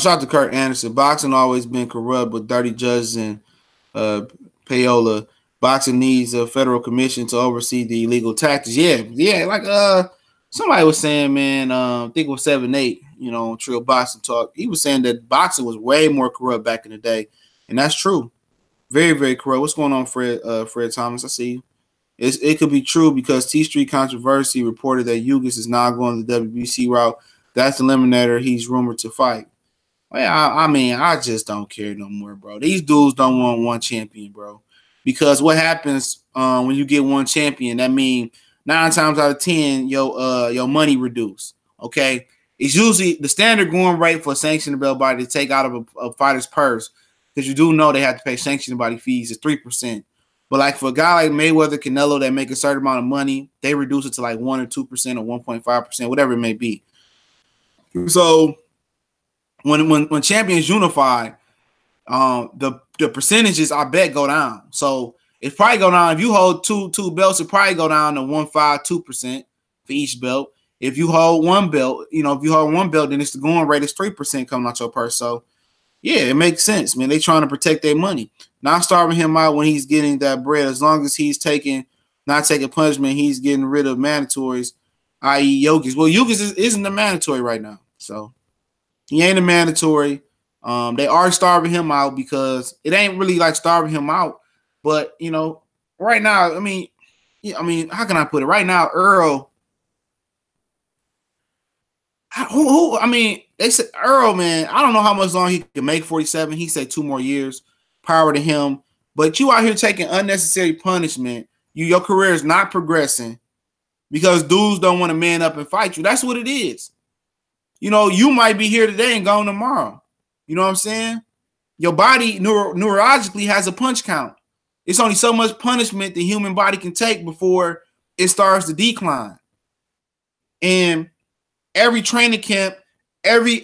out to Kurt Anderson. Boxing always been corrupt with dirty judges and payola. Boxing needs a federal commission to oversee the illegal tactics. Yeah. Like somebody was saying, man. I think it was 7-8. You know, Trill Boxing Talk. He was saying that boxing was way more corrupt back in the day, and that's true. Very, very corrupt. What's going on, Fred Thomas? I see you. It could be true because T Street Controversy reported that Ugas is now going the WBC route. That's the eliminator he's rumored to fight. Well, I mean, I just don't care no more, bro. These dudes don't want one champion, bro. Because what happens when you get one champion, that means 9 times out of 10, your money reduced. Okay, it's usually the standard going rate for a sanctioning body to take out of a fighter's purse, because you do know they have to pay sanctioning body fees, is 3%. But like for a guy like Mayweather, Canelo that make a certain amount of money, they reduce it to like 1 or 2% or 1.5%, whatever it may be. So when champions unify, the percentages I bet go down. So it probably go down. If you hold two belts, it probably go down to 1.52% for each belt. If you hold one belt, then it's the going rate is 3% coming out your purse. So yeah, it makes sense, man. They trying to protect their money. Not starving him out when he's getting that bread. As long as he's not taking punishment, he's getting rid of mandatories, i.e. Yogis. Well, Yogis isn't a mandatory right now. So he ain't a mandatory. They are starving him out because it ain't really like starving him out. But, right now, I mean, how can I put it? Right now, Earl, they said Earl, man, I don't know how much longer he can make 47. He said 2 more years. Power to him. But you out here taking unnecessary punishment. Your career is not progressing. because dudes don't want to man up and fight you. That's what it is. You know, you might be here today and gone tomorrow. You know what I'm saying? Your body neurologically has a punch count. It's only so much punishment the human body can take before it starts to decline. And every training camp, every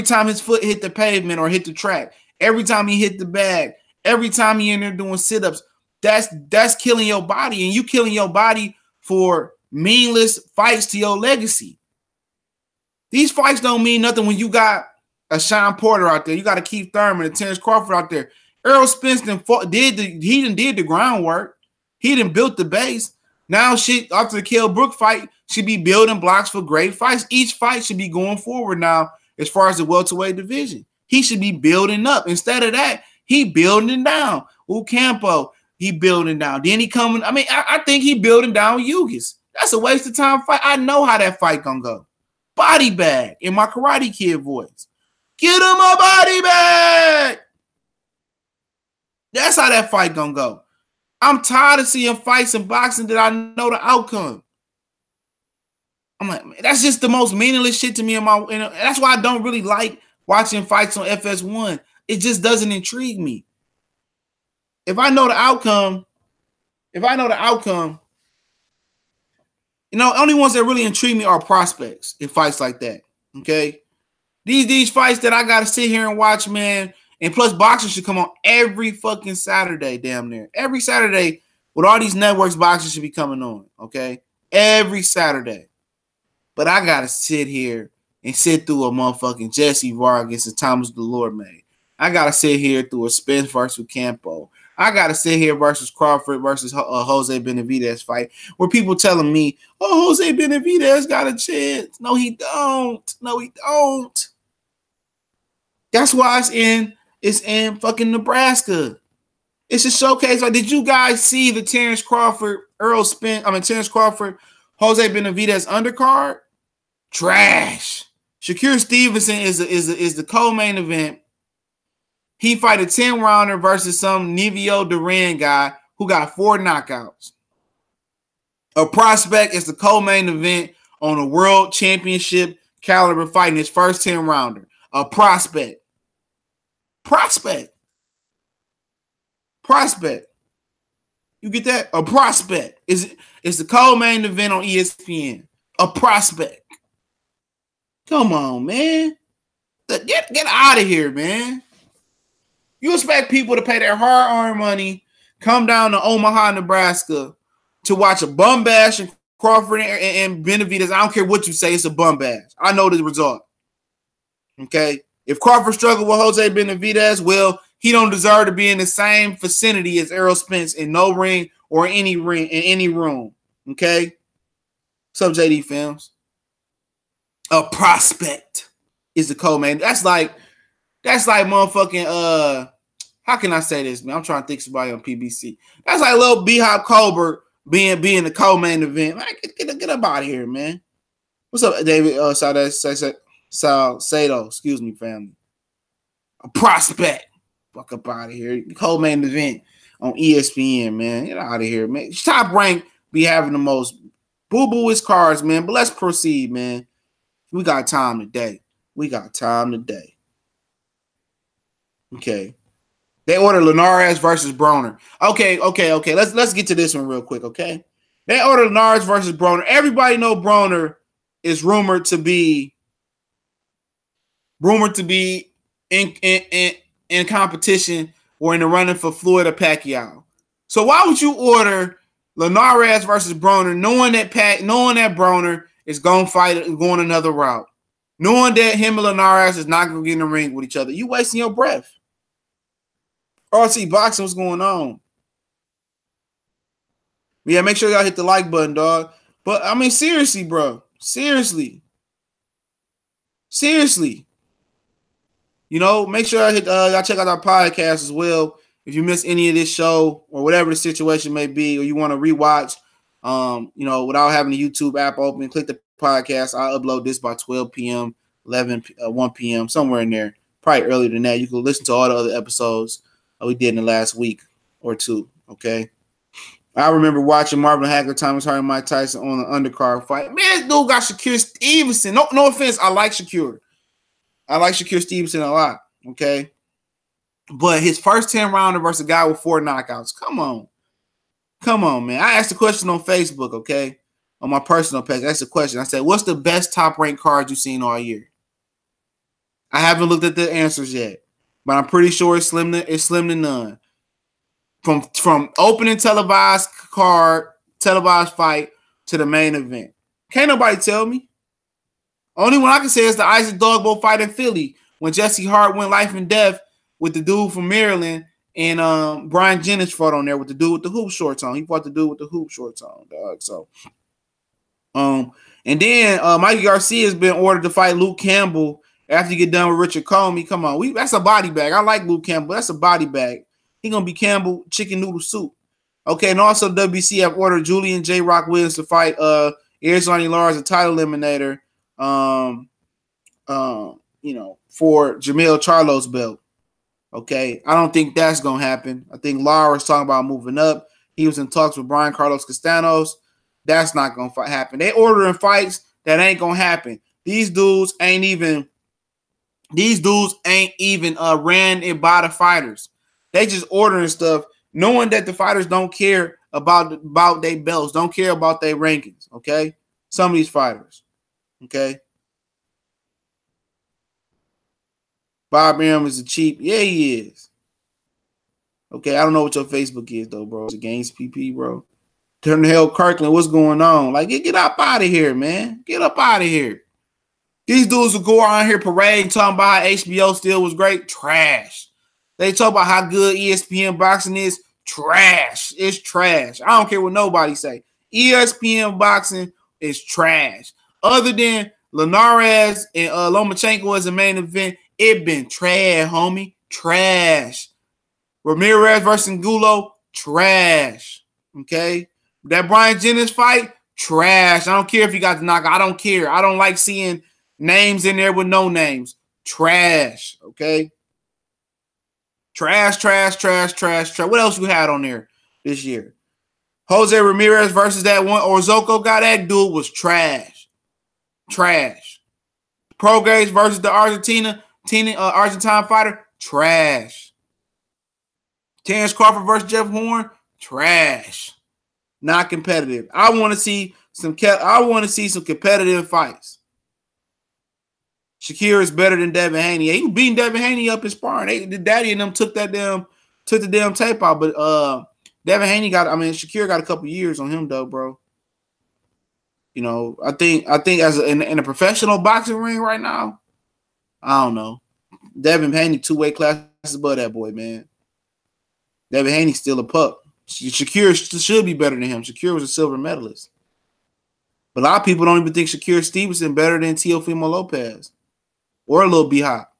time his foot hit the pavement or hit the track, every time he hit the bag, every time he in there doing sit-ups, that's killing your body, and you killing your body for meaningless fights to your legacy. These fights don't mean nothing when you got a Shawn Porter out there. You got a Keith Thurman, a Terrence Crawford out there. Errol Spence did the groundwork. He done built the base. Now shit, after the Kell Brook fight, should be building blocks for great fights. Each fight should be going forward now as far as the welterweight division. He should be building up. Instead of that, he building down. Campo, he building down. Then he coming. I mean, I think he building down Ugis. That's a waste of time fight. I know how that fight gonna go. Body bag in my Karate Kid voice. Get him a body bag. That's how that fight gonna go. I'm tired of seeing fights in boxing that I know the outcome. I'm like, man, that's just the most meaningless shit to me. That's why I don't really like watching fights on FS1. It just doesn't intrigue me. If I know the outcome, you know, only ones that really intrigue me are prospects in fights like that. Okay, these fights that I gotta sit here and watch, man. And plus, boxing should come on every fucking Saturday, damn near. Every Saturday, with all these networks, boxing should be coming on, okay? Every Saturday. But I got to sit here and sit through a motherfucking Jesse Vargas and Thomas Delorme. I got to sit here through a Spence versus Campo. I got to sit here versus Crawford versus Jose Benavidez fight where people telling me, oh, Jose Benavidez got a chance. No, he don't. No, he don't. That's why it's in fucking Nebraska. It's a showcase. Like, did you guys see the Terrence Crawford, Terrence Crawford, Jose Benavidez undercard? Trash. Shakur Stevenson is the co-main event. He fight a 10-rounder versus some Nivio Duran guy who got 4 knockouts. A prospect is the co-main event on a world championship caliber fighting his first 10-rounder. A prospect. You get that? A prospect. It's the co-main event on ESPN. A prospect. Come on, man. Get out of here, man. You expect people to pay their hard-earned money, come down to Omaha, Nebraska, to watch a bum bash and Crawford and Benavidez. I don't care what you say, it's a bum bash. I know the result. Okay? If Crawford struggled with Jose Benavidez, well, he don't deserve to be in the same vicinity as Errol Spence in no ring or in any room. Okay? What's up, JD Films? A prospect is the co-main. That's like motherfucking how can I say this, man? I'm trying to think somebody on PBC. That's like little B-Hop Colbert being the co-main event. Man, get up out of here, man. What's up, David? Sato, excuse me, family. A prospect. Fuck up out of here. Co-main event on ESPN, man. Get out of here, man. Top Rank be having the most boo-boo-ish cards, man. But let's proceed, man. We got time today. Okay. They ordered Linares versus Broner. Okay. Let's get to this one real quick, okay? They ordered Linares versus Broner. Everybody know Broner is rumored to be in competition or in the running for Floyd or Pacquiao. So why would you order Linares versus Broner, knowing that Broner is going to fight and going another route, knowing that him and Linares is not going to get in the ring with each other? You wasting your breath. RC Boxing, what's going on? Yeah, make sure y'all hit the like button, dog. But I mean, seriously, bro. Seriously. You know, make sure y'all check out our podcast as well. If you miss any of this show or whatever the situation may be, or you want to rewatch, you know, without having the YouTube app open, click the podcast. I'll upload this by 12 p.m., 1 p.m., somewhere in there. Probably earlier than that. You can listen to all the other episodes we did in the last week or two, okay? I remember watching Marvin Hagler, Thomas Hardy, Mike Tyson on the undercard fight. Man, this dude got Shakur Stevenson. No offense. I like Shakur. I like Shakur Stevenson a lot. Okay. But his first 10 rounder versus a guy with 4 knockouts. Come on. Come on, man. I asked a question on Facebook, okay? On my personal page. I asked a question. I said, what's the best top-ranked card you've seen all year? I haven't looked at the answers yet. But I'm pretty sure it's slim to none. From opening televised fight to the main event. Can't nobody tell me. Only one I can say is the Isaac Dogboe fight in Philly when Jesse Hart went life and death with the dude from Maryland and Brian Jennings fought on there with the dude with the hoop shorts on. He fought the dude with the hoop shorts on, dog. So, and then Mikey Garcia has been ordered to fight Luke Campbell after you get done with Richard Comey. Come on, that's a body bag. I like Luke Campbell. That's a body bag. He gonna be Campbell chicken noodle soup. Okay, and also WBC have ordered Julian J. Rock Williams to fight Arizona Lars, a title eliminator. For Jamil Charlo's belt. Okay, I don't think that's gonna happen. I think Lara's talking about moving up. He was in talks with Brian Carlos Castanos. That's not gonna happen. They ordering fights that ain't gonna happen. These dudes ain't even ran it by the fighters. They just ordering stuff, knowing that the fighters don't care about their belts, don't care about their rankings. Okay, some of these fighters. Okay. Bob Arum is a cheap. Yeah, he is. Okay, I don't know what your Facebook is, though, bro. It's against PP, bro. Turn the hell Kirkland, what's going on? Like, get up out of here, man. Get up out of here. These dudes will go around here parading, talking about how HBO still was great. Trash. They talk about how good ESPN boxing is. Trash. It's trash. I don't care what nobody say. ESPN boxing is trash. Other than Linares and Lomachenko as a main event, it been trash, homie. Trash. Ramirez versus Angulo, trash. Okay? That Brian Jennings fight, trash. I don't care if you got the knockout. I don't care. I don't like seeing names in there with no names. Trash. Okay? Trash, trash, trash, trash, trash. What else you had on there this year? Jose Ramirez versus that one Orzoko guy, that dude was trash. Trash. Prograis versus the Argentine fighter, trash. Terrence Crawford versus Jeff Horn, trash. Not competitive. I want to see some competitive fights. Shakir is better than Devin Haney. He was beating Devin Haney up in sparring. The daddy and them took the damn tape out. But Devin Haney Shakir got a couple years on him though, bro. You know, I think as in a professional boxing ring right now, I don't know. Devin Haney 2-weight classes above that boy, man. Devin Haney's still a pup. Shakir should be better than him. Shakir was a silver medalist. But a lot of people don't even think Shakir Stevenson better than Teofimo Lopez or Lil B-Hop.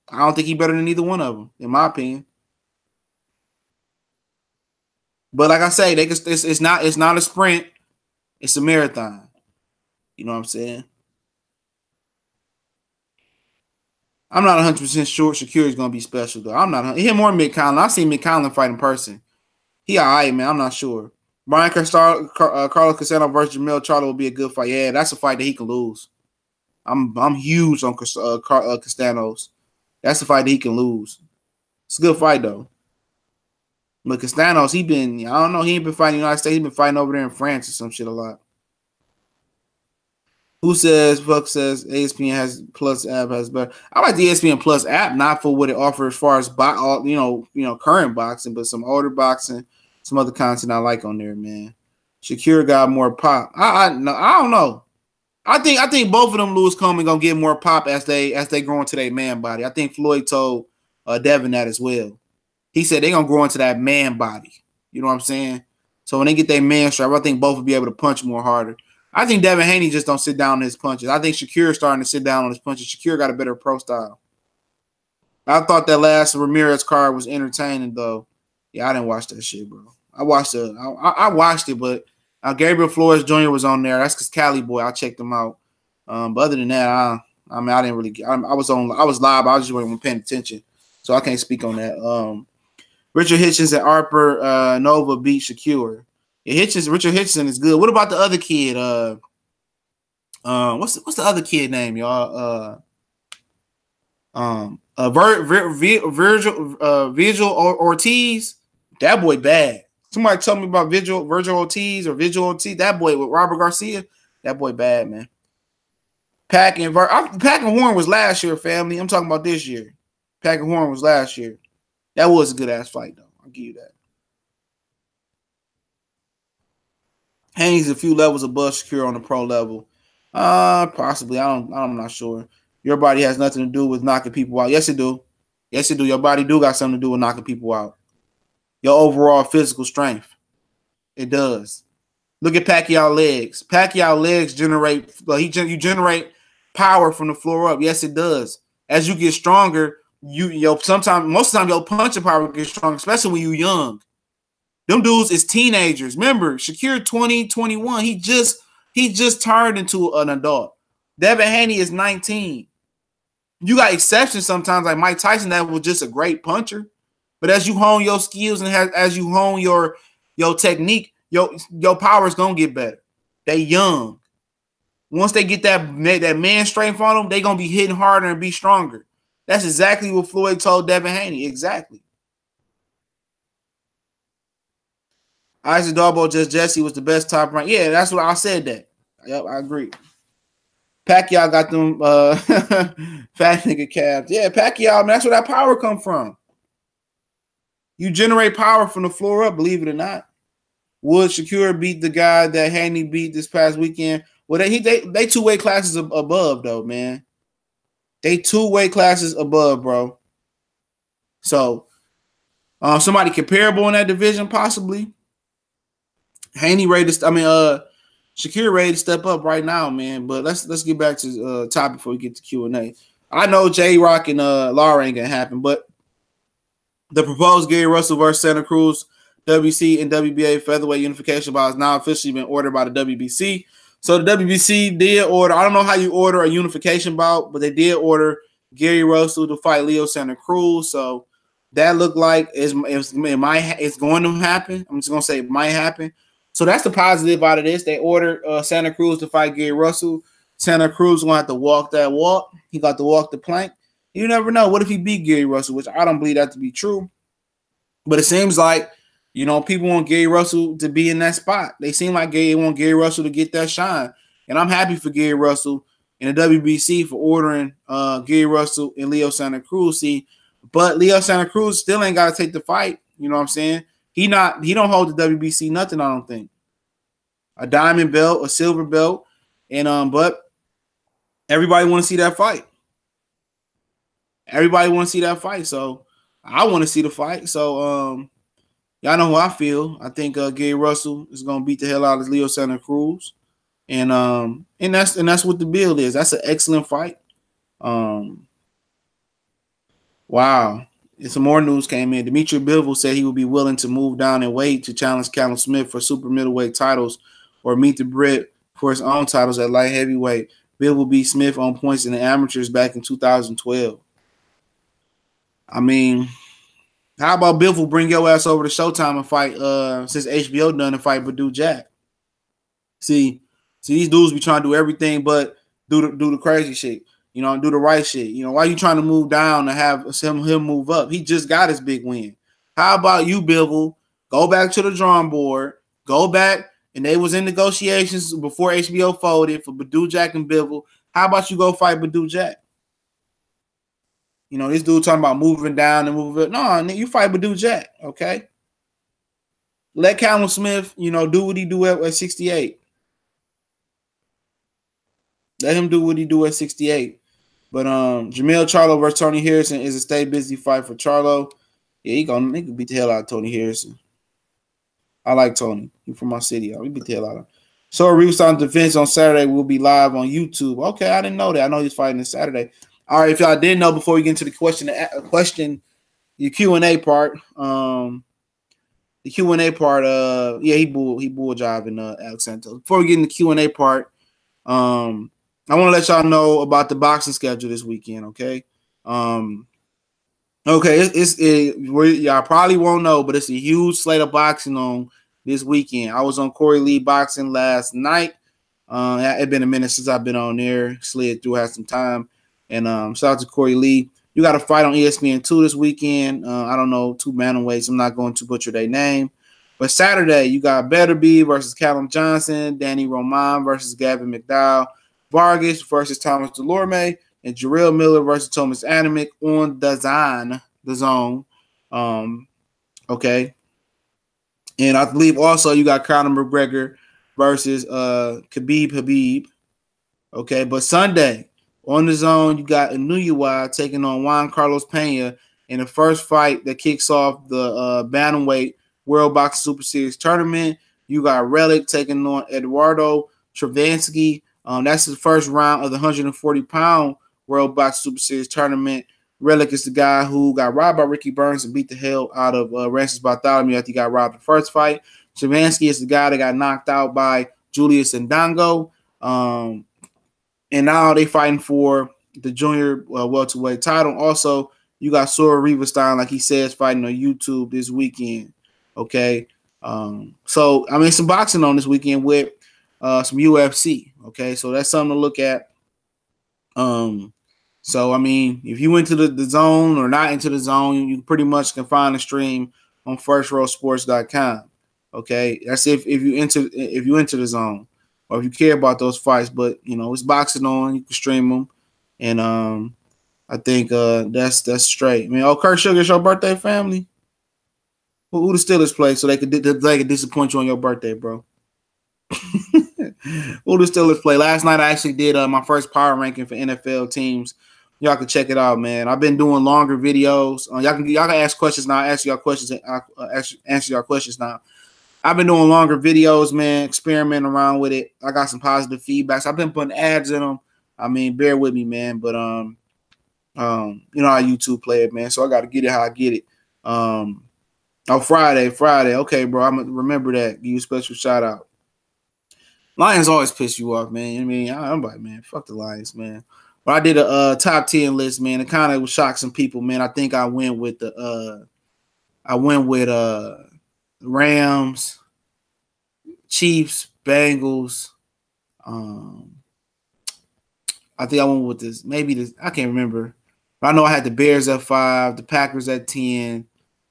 I don't think he's better than either one of them, in my opinion. But like I say, it's not a sprint. It's a marathon. You know what I'm saying? I'm not 100% sure Shakir is going to be special, though. I'm not. Him or Mick Conlon. I've seen Mick Conlon fight in person. He all right, man. I'm not sure. Brian Carlos Casano versus Jamil Charlo will be a good fight. Yeah, that's a fight that he can lose. I'm huge on Castanos. That's a fight that he can lose. It's a good fight, though. But Castanos, I don't know, he ain't been fighting in the United States. He's been fighting over there in France or some shit a lot. Fuck says ESPN has Plus app has better. I like the ESPN Plus app, not for what it offers as far as current boxing, but some older boxing, some other content I like on there, man. Shakir got more pop. I don't know. I think both of them Lewis Coleman gonna get more pop as they grow into their man body. I think Floyd told Devin that as well. He said they're gonna grow into that man body. You know what I'm saying? So when they get their man strap, I think both will be able to punch more harder. I think Devin Haney just don't sit down on his punches. I think Shakir is starting to sit down on his punches. Shakir got a better pro style. I thought that last Ramirez card was entertaining, though. Yeah, I didn't watch that shit, bro. I watched it, but Gabriel Flores Jr. was on there. That's because Cali boy. I checked him out. But other than that, I didn't really. I was live. I was just wasn't paying attention, so I can't speak on that. Richard Hitchens and Harper Nova beat Shakir. Yeah, Richard Hitchison is good. What about the other kid? What's the other kid name, y'all? Virgil Ortiz. That boy bad. Somebody tell me about Virgil Ortiz or Vigil Ortiz. That boy with Robert Garcia. That boy bad, man. Pack and Horn was last year, family. I'm talking about this year. Pack and Horn was last year. That was a good ass fight, though. I'll give you that. Haney's a few levels above Shakur on the pro level. Possibly. I'm not sure. Your body has nothing to do with knocking people out. Yes, it do. Yes, it do. Your body do got something to do with knocking people out. Your overall physical strength. It does. Look at Pacquiao legs. Pacquiao legs generate. You generate power from the floor up. Yes, it does. As you get stronger, most of the time your punching power gets stronger, especially when you're young. Them dudes is teenagers. Remember, Shakur 20, 21. He just turned into an adult. Devin Haney is 19. You got exceptions sometimes, like Mike Tyson, that was just a great puncher. But as you hone your skills and as you hone your technique, your power is gonna get better. They young. Once they get that man strength on them, they gonna be hitting harder and be stronger. That's exactly what Floyd told Devin Haney. Exactly. Isaac Darbo Jesse was the best top rank. Yeah, that's what I said that. Yep, I agree. Pacquiao got them fat nigga calves. Yeah, Pacquiao, man, that's where that power come from. You generate power from the floor up, believe it or not. Would Shakur beat the guy that Haney beat this past weekend? Well, they 2 weight classes above, though, man. They 2 weight classes above, bro. So, somebody comparable in that division, possibly. Haney ready to, Shakur ready to step up right now, man. But let's get back to topic before we get to Q&A. I know J-Rock and Lara ain't gonna happen, but the proposed Gary Russell versus Santa Cruz WBC and WBA featherweight unification bout has now officially been ordered by the WBC. So the WBC did order. I don't know how you order a unification bout, but they did order Gary Russell to fight Leo Santa Cruz. So that looked like it's going to happen. I'm just gonna say it might happen. So that's the positive out of this. They ordered Santa Cruz to fight Gary Russell. Santa Cruz going to have to walk that walk. He got to walk the plank. You never know. What if he beat Gary Russell, which I don't believe that to be true. But it seems like, people want Gary Russell to be in that spot. They seem like they want Gary Russell to get that shine. And I'm happy for Gary Russell and the WBC for ordering Gary Russell and Leo Santa Cruz. But Leo Santa Cruz still ain't got to take the fight. You know what I'm saying? He don't hold the WBC nothing, I don't think. A diamond belt, a silver belt, and but everybody want to see that fight. Everybody want to see that fight, so I want to see the fight. So y'all know how I feel. I think Gary Russell is gonna beat the hell out of Leo Santa Cruz, and that's what the build is. That's an excellent fight. Wow. And some more news came in. Dimitri Bivol said he would be willing to move down in weight to challenge Callum Smith for super middleweight titles or meet the Brit for his own titles at light heavyweight. Bivol beat Smith on points in the amateurs back in 2012. I mean, how about Bivol bring your ass over to Showtime and fight since HBO done and fight Badou Jack? See, these dudes be trying to do everything but do the crazy shit. Do the right shit. Why are you trying to move down to have him move up? He just got his big win. How about you, Bivol? Go back to the drawing board. Go back, and they was in negotiations before HBO folded for Badou Jack and Bivol. How about you go fight Badou Jack? This dude talking about moving down and moving up. No, you fight Badou Jack, okay? Let Callum Smith, do what he do at 68. Let him do what he do at 68. But Jamil Charlo versus Tony Harrison is a stay busy fight for Charlo. Yeah, he can beat the hell out of Tony Harrison. I like Tony. He's from my city. He beat the hell out of him. So Reeves on defense on Saturday will be live on YouTube. Okay, I didn't know that. I know he's fighting this Saturday. All right, if y'all didn't know, before we get into the the Q&A part. The Q&A part. He bull jiving Alex Santos. Before we get in the Q&A part, I want to let y'all know about the boxing schedule this weekend, okay? Y'all probably won't know, but it's a huge slate of boxing on this weekend. I was on Corey Lee Boxing last night. It's been a minute since I've been on there. Slid through, had some time. And shout out to Corey Lee. You got a fight on ESPN2 this weekend. I don't know, 2 bantamweights. I'm not going to butcher their name. But Saturday, you got Betterby versus Callum Johnson, Danny Roman versus Gavin McDowell, Vargas versus Thomas Delorme, and Jarrell Miller versus Thomas Adamick on the zone. Okay. And I believe also you got Conor McGregor versus Khabib Habib. Okay, but Sunday on the zone, you got Inuyua taking on Juan Carlos Pena in the first fight that kicks off the bantamweight World Boxing Super Series tournament. You got Relic taking on Eduardo Travansky. That's the first round of the 140-pound World Boxing Super Series tournament. Relic is the guy who got robbed by Ricky Burns and beat the hell out of Rancis Bartholomew after he got robbed the first fight. Travansky is the guy that got knocked out by Julius Ndongo. And now they fighting for the junior welterweight title. Also, you got Sora Riverstein, like he says, fighting on YouTube this weekend. Okay. So, I mean, some boxing on this weekend with some UFC. Okay. So that's something to look at. So, I mean, if you went to the zone or not into the zone, you pretty much can find the stream on firstrow sports.com. Okay. That's if you enter the zone or if you care about those fights, but you know, it's boxing on, you can stream them. And I think that's straight. I mean, Kurt Sugar, it's your birthday, family. Who the Steelers play so they could disappoint you on your birthday, bro? Who the Steelers play? Last night I actually did my first power ranking for NFL teams. Y'all can check it out, man. I've been doing longer videos. Y'all can ask questions now. Answer your questions. Answer your questions now. I've been doing longer videos, man. Experimenting around with it. I got some positive feedbacks. I've been putting ads in them. I mean, bear with me, man. But you know how YouTube play it, man. So I got to get it how I get it. Friday. Okay, bro. I'm gonna remember that. Give you a special shout out. Lions always piss you off, man. I mean, I'm like, man, fuck the Lions, man. But I did a top 10 list, man. It kind of shocked some people, man. I think I went with Rams, Chiefs, Bengals. I think I went with this. Maybe this. I can't remember. But I know I had the Bears at 5, the Packers at 10.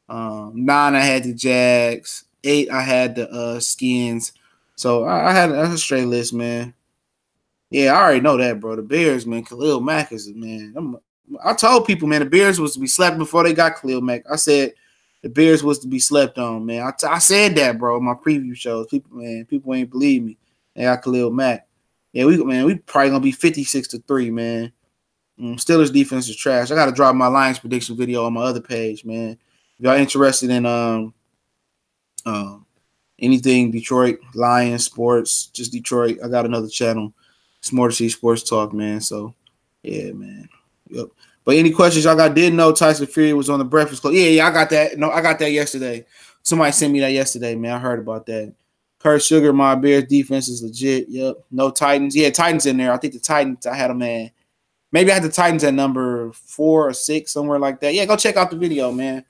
9, I had the Jags. 8, I had the Skins. So I had a straight list, man. Yeah, I already know that, bro. The Bears, man. Khalil Mack is, man. I told people, man, the Bears was to be slept before they got Khalil Mack. I said the Bears was to be slept on, man. I said that, bro, in my preview shows. People ain't believe me. They got Khalil Mack. Yeah, we probably gonna be 56-3, man. Steelers defense is trash. I gotta drop my Lions prediction video on my other page, man. If y'all interested in anything Detroit, Lions, sports, just Detroit, I got another channel. It's more to see sports talk, man. So yeah, man. Yep. But any questions y'all got? Didn't know Tyson Fury was on the Breakfast Club. Yeah, I got that. No, I got that yesterday. Somebody sent me that yesterday, man. I heard about that. Kurt Sugar, my Bears defense is legit. Yep. No Titans. Yeah, Titans in there. I think the Titans, I had them, man. Maybe I had the Titans at number 4 or 6, somewhere like that. Yeah, go check out the video, man.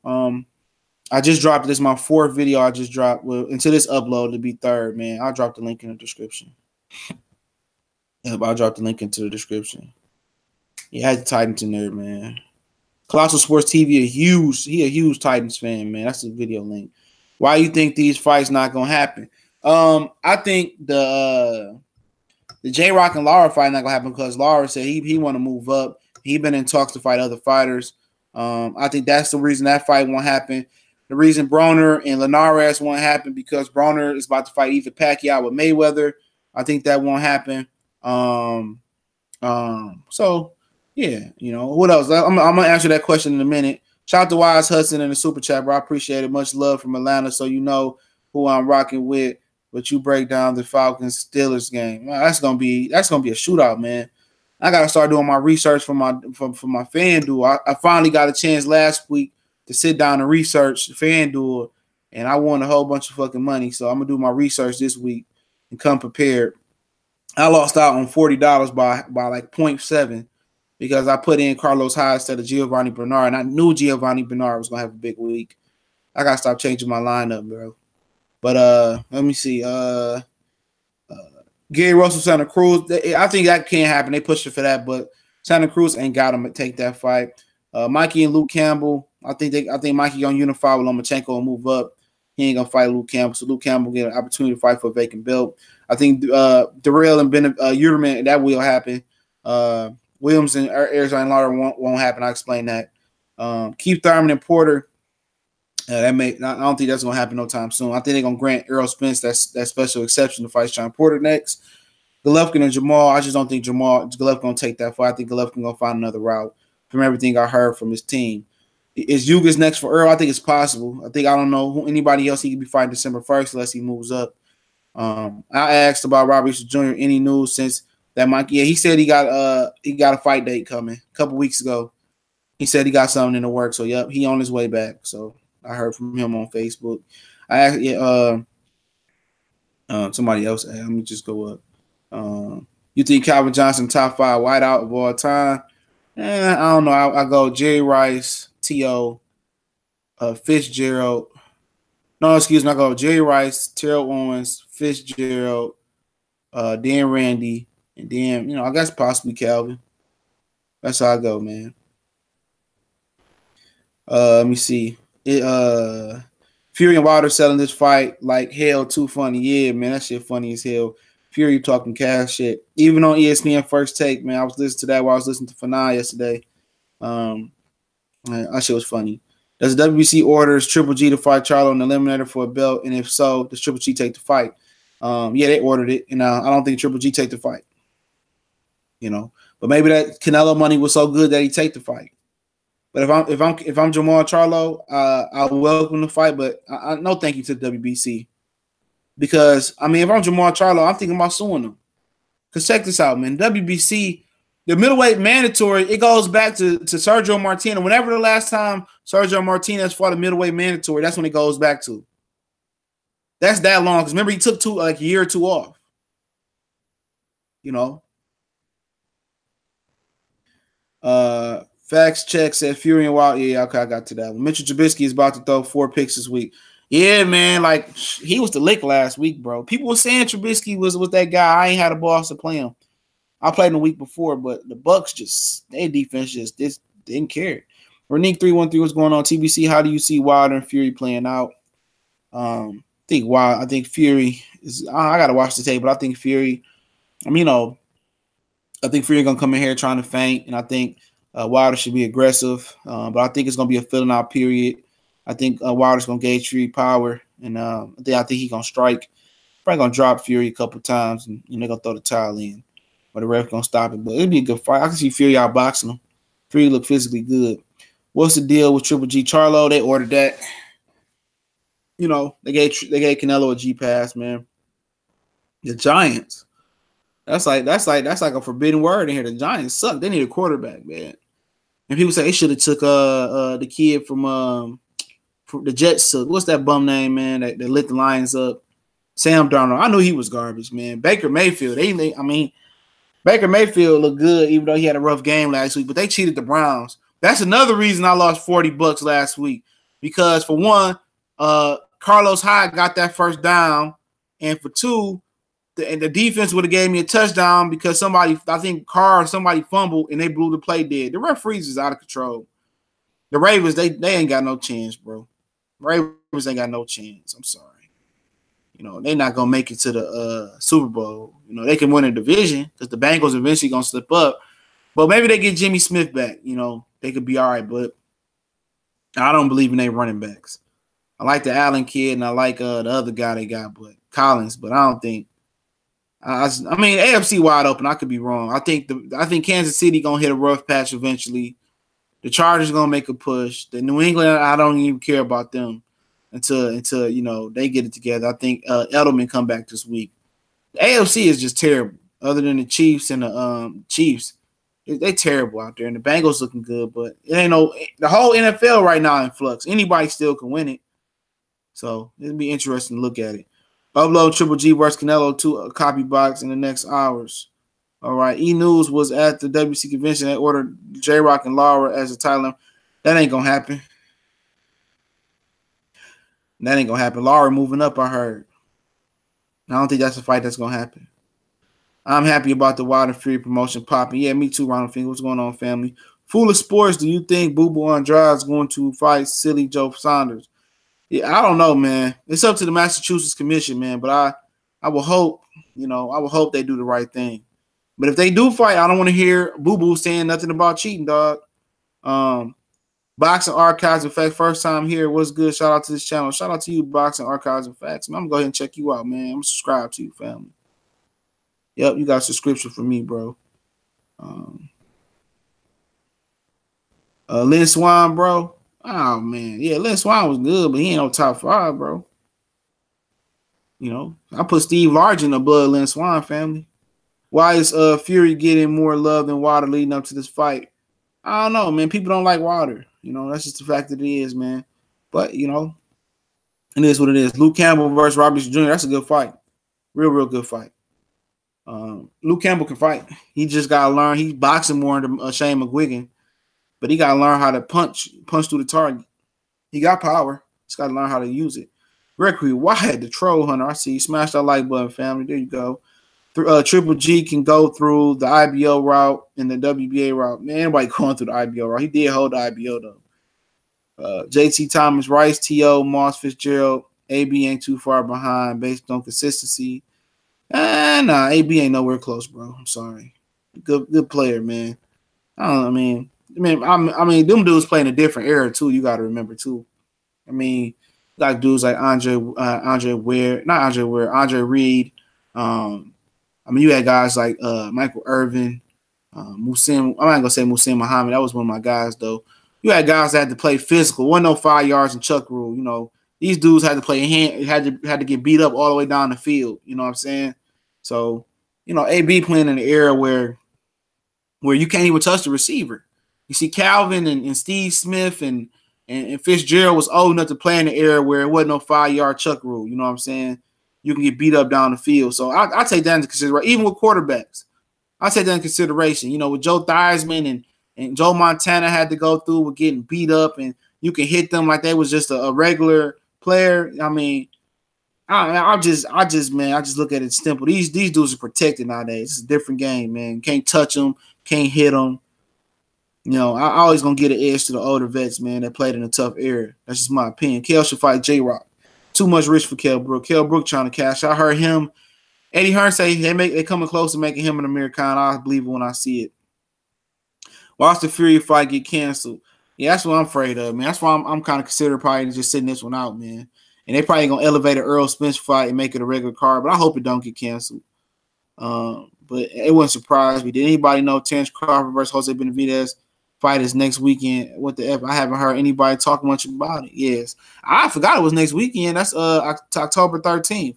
I just dropped this. My 4th video I just dropped. Well, until this upload to be 3rd, man. I'll drop the link in the description. Yep, I'll drop the link into the description. Yeah, I had the Titans in there, man. Colossal Sports TV, he a huge Titans fan, man. That's the video link. Why you think these fights not gonna happen? I think the J-Rock and Lara fight not gonna happen because Lara said he want to move up. He been in talks to fight other fighters. I think that's the reason that fight won't happen. The reason Broner and Linares won't happen because Broner is about to fight either Pacquiao with Mayweather. I think that won't happen. So yeah, you know, what else? I'm gonna answer that question in a minute. Shout out to Wise Hudson in the super chat, bro. I appreciate it. Much love from Atlanta, so you know who I'm rocking with. But you break down the Falcons Steelers game. Well, that's gonna be a shootout, man. I gotta start doing my research for my FanDuel. I finally got a chance last week to sit down and research FanDuel, and I won a whole bunch of fucking money. So I'm gonna do my research this week and come prepared. I lost out on $40 by like 0.7 because I put in Carlos Hyde instead of Giovanni Bernard, and I knew Giovanni Bernard was gonna have a big week. I gotta stop changing my lineup, bro. But let me see. Gary Russell, Santa Cruz. I think that can't happen. They pushed it for that, but Santa Cruz ain't got him to take that fight. Mikey and Luke Campbell. I think Mikey gonna unify with Lomachenko and move up. He ain't gonna fight Luke Campbell, so Luke Campbell get an opportunity to fight for a vacant belt. I think Darrell and Uterman, that will happen. Williams and Arizona Lara won't happen. I'll explain that. Keith Thurman and Porter. I don't think that's gonna happen no time soon. I think they're gonna grant Errol Spence that special exception to fight Shawn Porter next. Golovkin and Jamal. I just don't think Golovkin gonna take that fight. I think Golovkin gonna find another route. From everything I heard from his team, is Yugas next for Earl? I think it's possible. I don't know who anybody else he could be fighting December 1st unless he moves up. I asked about Robert Easter Jr. Any news since that Mikey? Yeah, he said he got a fight date coming a couple weeks ago. He said he got something in the works. So yep, he on his way back. So I heard from him on Facebook. I asked somebody else. Let me just go up. You think Calvin Johnson top 5 wideout of all time? I don't know. I go Jerry Rice, T.O., Fitzgerald. No, excuse me. I go Jerry Rice, Terrell Owens, Fitzgerald, Dan Randy, and then, I guess possibly Calvin. That's how I go, man. Let me see. Fury and Wilder selling this fight like hell, too funny. Yeah, man, that shit funny as hell. Fury talking cash shit. Even on ESPN First Take, man, I was listening to that while I was listening to Fanai yesterday. That shit was funny. Does the WBC orders Triple G to fight Charlo and Eliminator for a belt? And if so, does Triple G take the fight? Yeah, they ordered it. And I don't think Triple G take the fight. But maybe that Canelo money was so good that he take the fight. But if I'm Jamal Charlo, I'll welcome the fight. But I no thank you to the WBC. Because, if I'm Jamal Charlo, I'm thinking about suing them. Because check this out, man. WBC, the middleweight mandatory, it goes back to Sergio Martinez. Whenever the last time Sergio Martinez fought a middleweight mandatory, that's when it goes back to. That's that long. Because remember, he took a year or two off. Facts check said Fury and Wild. Yeah, okay, I got to that one. Mitchell Trubisky is about to throw 4 picks this week. Yeah, man, he was the lick last week, bro. People were saying Trubisky was that guy. I ain't had a boss to play him. I played him the week before, but the Bucks their defense just didn't care. Renique 313, what's going on? TBC, how do you see Wilder and Fury playing out? I think Fury is. I gotta watch the tape, but I think Fury. I think Fury gonna come in here trying to feint, and I think Wilder should be aggressive. But I think it's gonna be a filling out period. I think Wilder's gonna gauge Fury power, and I think he's gonna strike. Probably gonna drop Fury a couple times, and they're gonna throw the towel in, but the ref gonna stop it. But it'll be a good fight. I can see Fury outboxing him. Fury look physically good. What's the deal with Triple G Charlo? They ordered that. They gave Canelo a G pass, man. The Giants. That's like a forbidden word in here. The Giants suck. They need a quarterback, man. And people say they should have took the kid from the Jets. What's that bum name, man? That lit the Lions up. Sam Darnold. I knew he was garbage, man. Baker Mayfield. Baker Mayfield looked good, even though he had a rough game last week. But they cheated the Browns. That's another reason I lost $40 last week. Because for one, Carlos Hyde got that first down, and for two, the defense would have gave me a touchdown because somebody fumbled and they blew the play dead. The referees is out of control. The Ravens, they ain't got no chance, bro. Ravens ain't got no chance. I'm sorry. They're not gonna make it to the Super Bowl. They can win a division because the Bengals eventually gonna slip up. But maybe they get Jimmy Smith back. They could be all right. But I don't believe in their running backs. I like the Allen kid and I like the other guy they got, but Collins. But I don't think. AFC wide open. I could be wrong. I think Kansas City gonna hit a rough patch eventually. The Chargers gonna make a push. The New England, I don't even care about them until they get it together. I think Edelman come back this week. The AFC is just terrible. Other than the Chiefs and the Chiefs, they terrible out there. And the Bengals looking good, but it ain't the whole NFL right now in flux. Anybody still can win it. So it'll be interesting to look at it. Upload Triple G versus Canelo to a copy box in the next hours. All right. E-News was at the WC convention. They ordered J-Rock and Laura as a title. That ain't going to happen. That ain't gonna happen. Laura moving up, I heard. I don't think that's a fight that's gonna happen. I'm happy about the Wilder Fury promotion popping. Yeah, me too, Ronald Finger. What's going on, family? Fool of Sports, do you think Boo Boo Andrade is going to fight Silly Joe Saunders? Yeah, I don't know, man. It's up to the Massachusetts Commission, man. But I will hope, I will hope they do the right thing. But if they do fight, I don't want to hear Boo Boo saying nothing about cheating, dog. Boxing Archives and Facts, first time here. What's good? Shout out to this channel. Shout out to you, Boxing Archives and Facts. Man, I'm gonna go ahead and check you out, man. I'm gonna subscribe to you, family. Yep, you got a subscription for me, bro. Lynn Swan, bro. Oh man, yeah, Lynn Swan was good, but he ain't no top 5, bro. I put Steve Large in the blood, Lynn Swan, family. Why is Fury getting more love than Wilder leading up to this fight? I don't know, man. People don't like Wilder. That's just the fact that it is, man. But, it is what it is. Luke Campbell versus Robert Jr., that's a good fight. Real good fight. Luke Campbell can fight. He just got to learn. He's boxing more than Shane McGuigan, but he got to learn how to punch through the target. He got power. He's got to learn how to use it. Gregory Wyatt, the Troll Hunter. I see you. Smash that like button, family. There you go. Triple G can go through the IBO route and the WBA route. Man, anybody going through the IBO route. He did hold the IBO, though. JT Thomas, Rice, T.O., Moss, Fitzgerald. AB ain't too far behind based on consistency. Nah, AB ain't nowhere close, bro. I'm sorry. Good player, man. I mean, them dudes playing a different era, too. You got to remember, too. Like dudes like Andre Reed. You had guys like Michael Irvin, Musim. I'm not gonna say Musim Muhammad. That was one of my guys, though. You had guys that had to play physical. Wasn't no 5 yards and chuck rule. These dudes had to play had to get beat up all the way down the field. You know what I'm saying? So, AB playing in an era where you can't even touch the receiver. You see Calvin and Steve Smith and Fitzgerald was old enough to play in the era where it wasn't no 5-yard chuck rule. You know what I'm saying? You can get beat up down the field. So I take that into consideration. Even with quarterbacks, I take that into consideration. With Joe Theismann and Joe Montana had to go through with getting beat up, and you can hit them like they was just a regular player. I just look at it simple. These dudes are protected nowadays. It's a different game, man. You can't touch them, can't hit them. I always gonna get an edge to the older vets, man, that played in a tough era. That's just my opinion. Kel should fight J-Rock. Too much risk for Kell Brook. Kell Brook trying to cash. I heard him, Eddie Hearn say they coming close to making him an Amir Khan. I believe it when I see it. Watch the Fury fight get canceled. Yeah, that's what I'm afraid of, man. That's why I'm kind of considering probably just sitting this one out, man. And they probably gonna elevate an Earl Spence fight and make it a regular card, but I hope it don't get canceled. But it wouldn't surprise me. Did anybody know Terrence Crawford versus Jose Benavidez fight is next weekend? What the F? I haven't heard anybody talk much about it. Yes. I forgot it was next weekend. That's October 13th.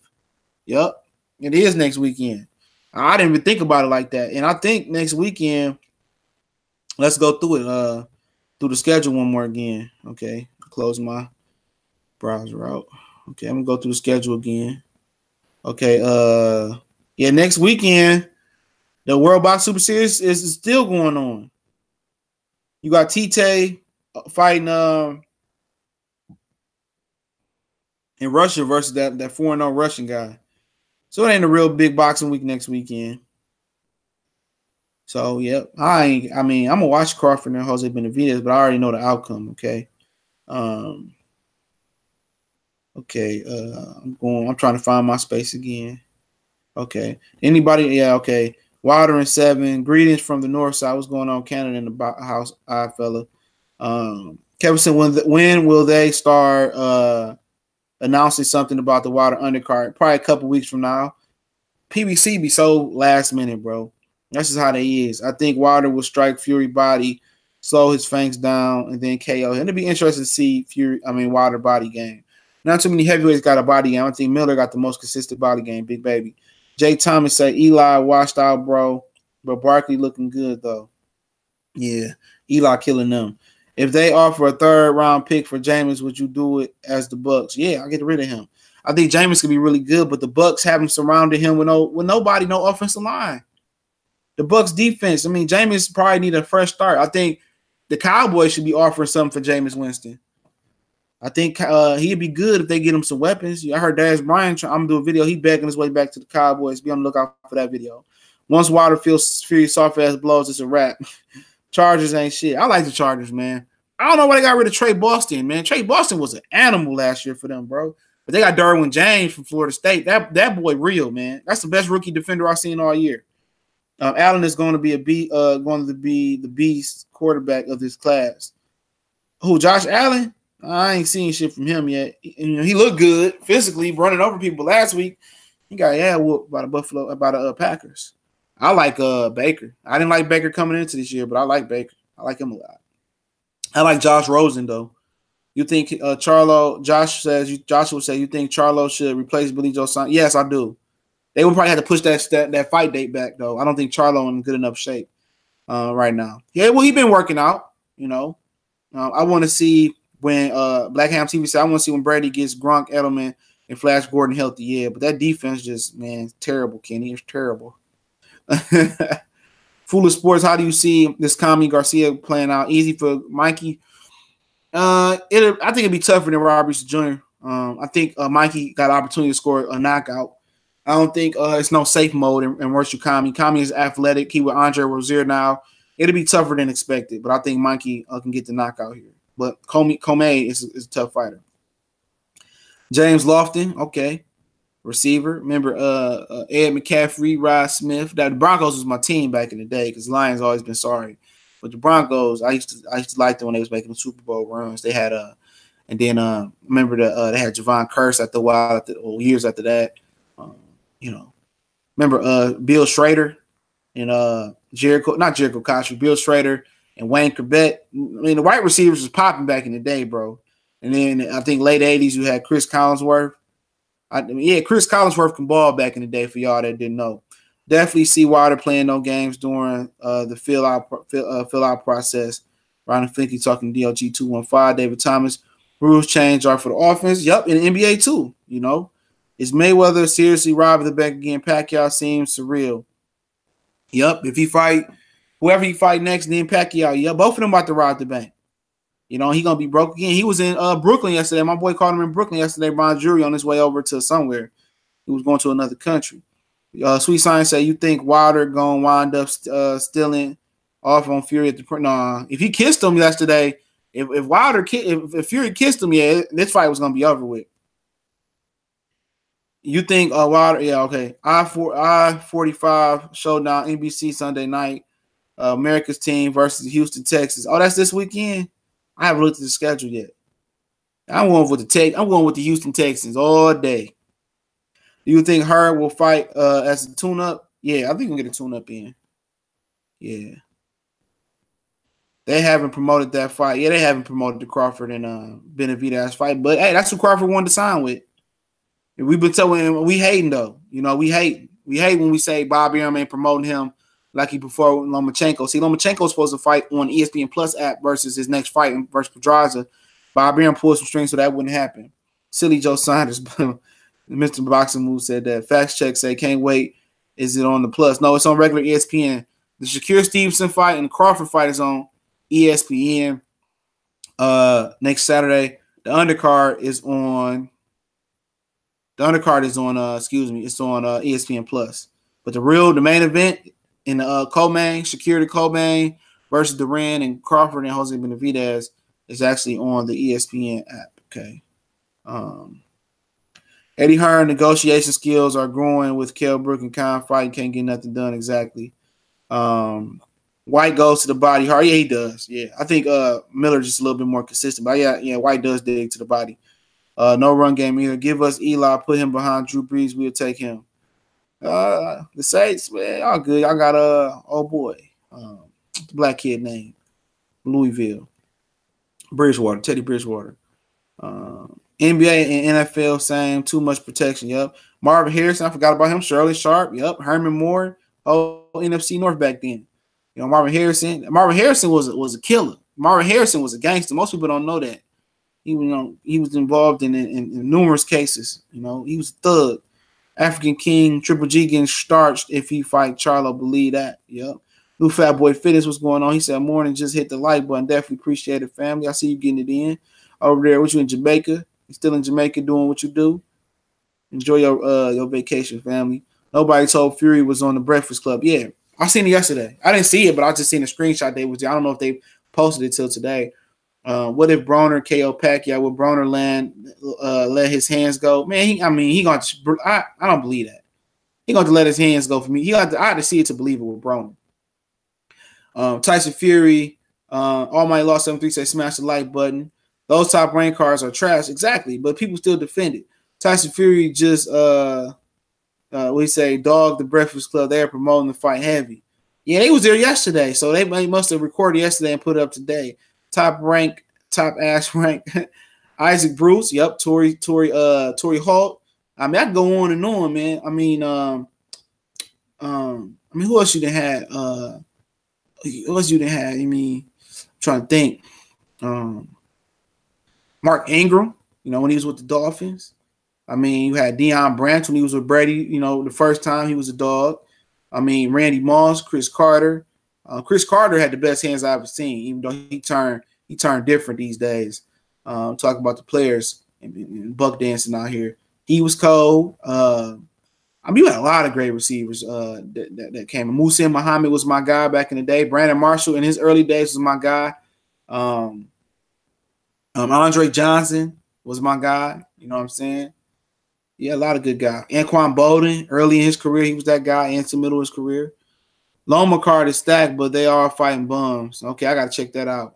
Yep. It is next weekend. I didn't even think about it like that. And I think next weekend, let's go through it. Through the schedule one more again. Okay. Close my browser out. Okay, I'm gonna go through the schedule again. Okay, yeah, next weekend, the World Box Super Series is still going on. You got Tite fighting in Russia versus that 4-0 Russian guy. So it ain't a real big boxing week next weekend. So yeah, I'm gonna watch Crawford and Jose Benavidez, but I already know the outcome. Okay. I'm trying to find my space again. Okay. Anybody? Yeah, okay. Wilder and 7. Greetings from the north side. What's going on, Canada in the house, fella? Kevin said, when will they start announcing something about the Wilder undercard? Probably a couple weeks from now. PBC be so last minute, bro. That's just how they is. I think Wilder will strike Fury body, slow his fangs down, and then KO. And it'll be interesting to see Wilder body game. Not too many heavyweights got a body game. I think Miller got the most consistent body game, big baby. Jay Thomas say Eli washed out, bro. But Barkley looking good, though. Yeah, Eli killing them. If they offer a 3rd round pick for Jameis, would you do it as the Bucks? Yeah, I'll get rid of him. I think Jameis could be really good, but the Bucks haven't surrounded him with nobody, no offensive line. The Bucks defense, Jameis probably need a fresh start. I think the Cowboys should be offering something for Jameis Winston. I think he'd be good if they get him some weapons. I heard Darius Bryan. I'm gonna do a video. He begging his way back to the Cowboys. Be on the lookout for that video. Once Wilder feels Fury soft ass blows, it's a wrap. Chargers ain't shit. I like the Chargers, man. I don't know why they got rid of Trey Boston, man. Trey Boston was an animal last year for them, bro. But they got Derwin James from Florida State. That boy real, man. That's the best rookie defender I've seen all year. Allen is going to be the beast quarterback of this class. Who, Josh Allen? I ain't seen shit from him yet. He looked good physically, running over people last week. He got whooped by the Packers. I like Baker. I didn't like Baker coming into this year, but I like Baker. I like him a lot. I like Josh Rosen though. You think Charlo? Joshua said you think Charlo should replace Billy Joe Saunders? Yes, I do. They would probably have to push that fight date back though. I don't think Charlo in good enough shape right now. Yeah, well, he's been working out. I want to see when Black Ham TV said I want to see when Brady gets Gronk, Edelman, and Flash Gordon healthy. Yeah, but that defense just, man, terrible, Kenny. It's terrible. Foolish Sports, how do you see this Mikey Garcia playing out? Easy for Mikey. I think it'd be tougher than Roberts Jr. I think Mikey got an opportunity to score a knockout. I don't think it's no safe mode in worse Kami. Kami is athletic. He with Andre Rozier now. It'll be tougher than expected, but I think Mikey can get the knockout here. But Comey is a tough fighter. James Lofton, okay. Receiver. Remember Ed McCaffrey, Rod Smith. That the Broncos was my team back in the day because the Lions always been sorry. But the Broncos, I used to like them when they was making the Super Bowl runs. They had and then remember they had Javon Curse after a while, years after that. Remember Bill Schrader and not Jericho Cotchery, Bill Schrader and Wayne Corbett. I mean, the wide receivers was popping back in the day, bro. And then I think late 80s you had Chris Collinsworth. Chris Collinsworth can ball back in the day for y'all that didn't know. Definitely see Wilder playing no games during the fill out process. Ronald Finke talking DLG 215. David Thomas. Rules change are for the offense. Yep, in the NBA too. Is Mayweather seriously robbing the bank again? Pacquiao seems surreal. Yep, if he fight whoever he fight next, then Pacquiao. Yeah, both of them about to rob the bank. He gonna be broke again. He was in Brooklyn yesterday. My boy called him in Brooklyn yesterday. Ron Jury on his way over to somewhere. He was going to another country. Sweet Science said, you think Wilder gonna wind up stealing off on Fury at the nah? If he kissed him yesterday, if Fury kissed him, yeah, this fight was gonna be over with. You think Wilder? Yeah, okay. I-45 showdown NBC Sunday night. America's team versus Houston, Texas. Oh, that's this weekend. I haven't looked at the schedule yet. I'm going with the Houston Texans all day. Do you think Herb will fight as a tune-up? Yeah, I think we'll get a tune-up in. Yeah. They haven't promoted that fight. Yeah, they haven't promoted the Crawford and Benavidez fight. But, hey, that's who Crawford wanted to sign with. And we've been telling him we hating, though. We hate. We hate when we say Bob Arum ain't promoting him like he before with Lomachenko. See, Lomachenko's supposed to fight on ESPN Plus app versus his next fight versus Pedraza. Bob Arum pulled some strings so that wouldn't happen. Silly Joe Saunders, Mr. Boxing Move said that. Facts check say can't wait. Is it on the Plus? No, it's on regular ESPN. The Shakur Stevenson fight and the Crawford fight is on ESPN next Saturday. The undercard is on. It's on ESPN Plus. But the main event in the co-main, Shakur the co-main versus Duran and Crawford and Jose Benavidez is actually on the ESPN app. Okay. Eddie Hearn negotiation skills are growing with Kell Brook and Khan fighting. Can't get nothing done exactly. White goes to the body hard. Yeah, he does. Yeah, I think Miller just a little bit more consistent. But yeah, White does dig to the body. No run game either. Give us Eli. Put him behind Drew Brees. We'll take him. The Saints, man, all good. I got oh boy, the black kid named Louisville. Teddy Bridgewater. NBA and NFL, same. Too much protection. Yep. Marvin Harrison, I forgot about him. Shirley Sharp. Yep. Herman Moore. Oh, NFC North back then. Marvin Harrison was a killer. Marvin Harrison was a gangster. Most people don't know that. He was involved in numerous cases. He was a thug. African King, Triple G getting starched if he fight Charlo. Believe that. Yep. New Fat Boy Fitness, what's going on? He said, morning, just hit the like button. Definitely appreciate it, family. I see you getting it in. over there. What you in Jamaica? You still in Jamaica doing what you do? Enjoy your vacation, family. Nobody told Fury was on the Breakfast Club. Yeah, I seen it yesterday. I didn't see it, but I just seen a screenshot they was there. I don't know if they posted it till today. What if Broner KO Pacquiao? Would Broner let his hands go? Man, he going to. I don't believe that. He going to let his hands go for me. I had to see it to believe it with Broner. Tyson Fury, Almighty Law 73 says smash the like button. Those top rank cards are trash, exactly, but people still defend it. Tyson Fury just we say dog the Breakfast Club. They're promoting the fight heavy. Yeah, they was there yesterday, so they must have recorded yesterday and put it up today. Top ass rank. Isaac Bruce, yep. Tory Holt. I mean, I can go on and on, man. I mean, who else you done had? Who else you done had? I mean, I'm trying to think. Mark Ingram, when he was with the Dolphins. I mean, you had Deion Branch when he was with Brady, the first time he was a dog. I mean, Randy Moss, Chris Carter. Chris Carter had the best hands I've ever seen, even though he turned different these days. Talking about the players and buck dancing out here. He was cold. You had a lot of great receivers that came. Musa Muhammad was my guy back in the day. Brandon Marshall in his early days was my guy. Andre Johnson was my guy. You know what I'm saying? Yeah, a lot of good guys. Anquan Bolden, early in his career, he was that guy. Into middle of his career. Loma card is stacked, but they are fighting bums. Okay, I got to check that out.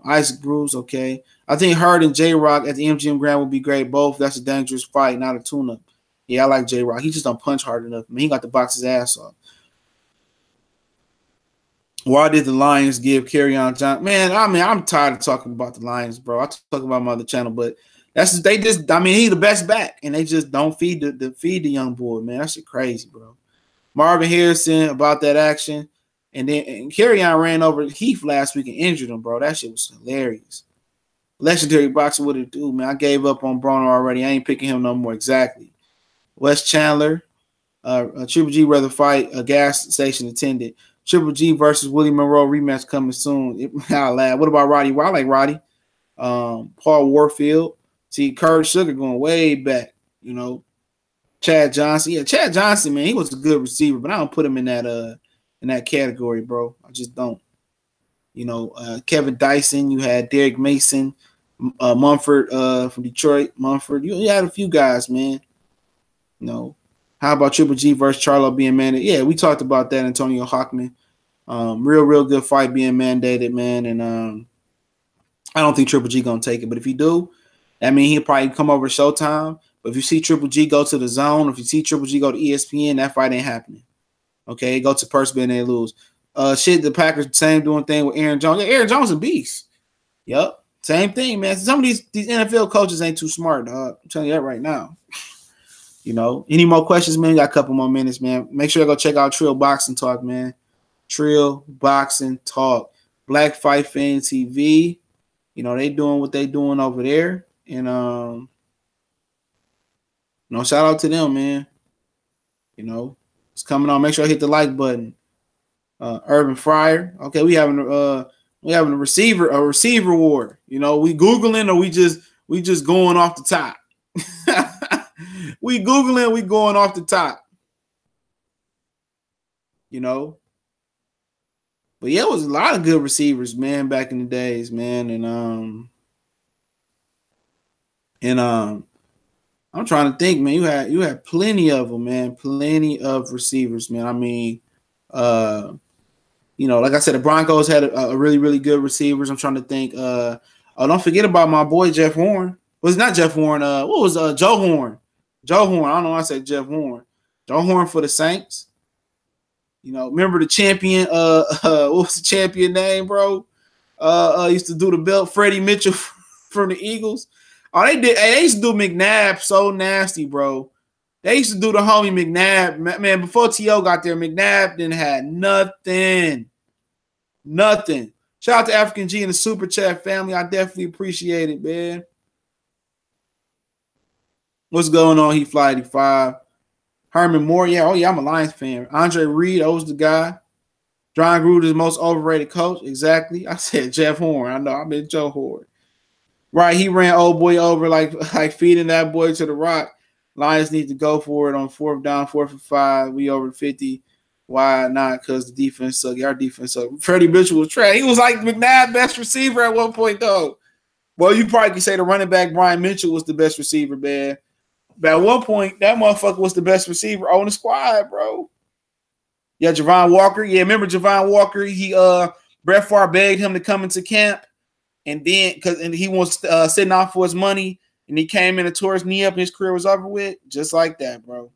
Isaac Bruce, okay. I think Hurd and J-Rock at the MGM Grand would be great. Both. That's a dangerous fight, not a tune-up. Yeah, I like J-Rock. He just don't punch hard enough. I mean, he got to box his ass off. Why did the Lions give Kerryon Johnson? Man, I'm tired of talking about the Lions, bro. I talk about my other channel, but he's the best back, and they just don't feed the young boy, man. That shit crazy, bro. Marvin Harrison about that action, and Kerryon ran over Heath last week and injured him, bro. That shit was hilarious. Legendary boxer, what it do, man? I gave up on Broner already. I ain't picking him no more. Exactly. Wes Chandler, Triple G rather fight a gas station attendant. Triple G versus Willie Monroe rematch coming soon. I'll laugh. What about Roddy? Well, I like Roddy. Paul Warfield. See, Kurt Sugar going way back, Chad Johnson. Yeah, Chad Johnson, man, he was a good receiver, but I don't put him in that category, bro. I just don't. Kevin Dyson, you had Derek Mason, Mumford from Detroit. Mumford. You had a few guys, man. How about Triple G versus Charlo being mandated? Yeah, we talked about that, Antonio Hockman. Real good fight being mandated, man. And I don't think Triple G going to take it. But if he do, that means he'll probably come over to Showtime. But if you see Triple G go to the Zone, if you see Triple G go to ESPN, that fight ain't happening. Okay, go to Purse-Bet and they lose. The Packers, same doing thing with Aaron Jones. Yeah, Aaron Jones a beast. Yep, same thing, man. Some of these NFL coaches ain't too smart, dog. I'm telling you that right now. Any more questions, man? Got a couple more minutes, man. Make sure to go check out Trill Boxing Talk, man. Trill Boxing Talk. Black Fight Fan TV. They doing what they doing over there. And, shout out to them, man. It's coming on. Make sure I hit the like button. Urban Fryer. Okay, we having a receiver war. We Googling or we just going off the top. We Googling, we going off the top. But yeah, it was a lot of good receivers, man, back in the days, man. And I'm trying to think, man. You had plenty of them, man. Plenty of receivers, man. I mean, like I said, the Broncos had a really, really good receivers. I'm trying to think. Don't forget about my boy Jeff Horn. Well, it's not Jeff Horn. What was Joe Horn? Joe Horn. I don't know why I said Jeff Horn. Joe Horn for the Saints. Remember the champion? What was the champion name, bro? Used to do the belt. Freddie Mitchell from the Eagles. Oh, they did. Hey, they used to do McNabb so nasty, bro. They used to do the homie McNabb. Man, before T.O. got there, McNabb didn't have nothing. Nothing. Shout out to African G and the Super Chat family. I definitely appreciate it, man. What's going on? He fly 85. Herman Moore. Yeah, oh yeah, I'm a Lions fan. Andre Reed, that was the guy. John Gruden is the most overrated coach. Exactly. I said Jeff Horn. I know. I meant Joe Horn. Right, he ran old boy over like feeding that boy to the rock. Lions need to go for it on 4th down, 4th and 5. We over 50. Why not? Because the defense suck. Our defense suck. Freddie Mitchell was trash. He was like McNabb best receiver at one point, though. Well, you probably could say the running back Brian Mitchell was the best receiver, man. But at one point, that motherfucker was the best receiver on the squad, bro. Yeah, Javon Walker. Yeah, remember Javon Walker? Brett Favre begged him to come into camp, and then and he was sitting off for his money, and he came in and tore his knee up, and his career was over with. Just like that, bro.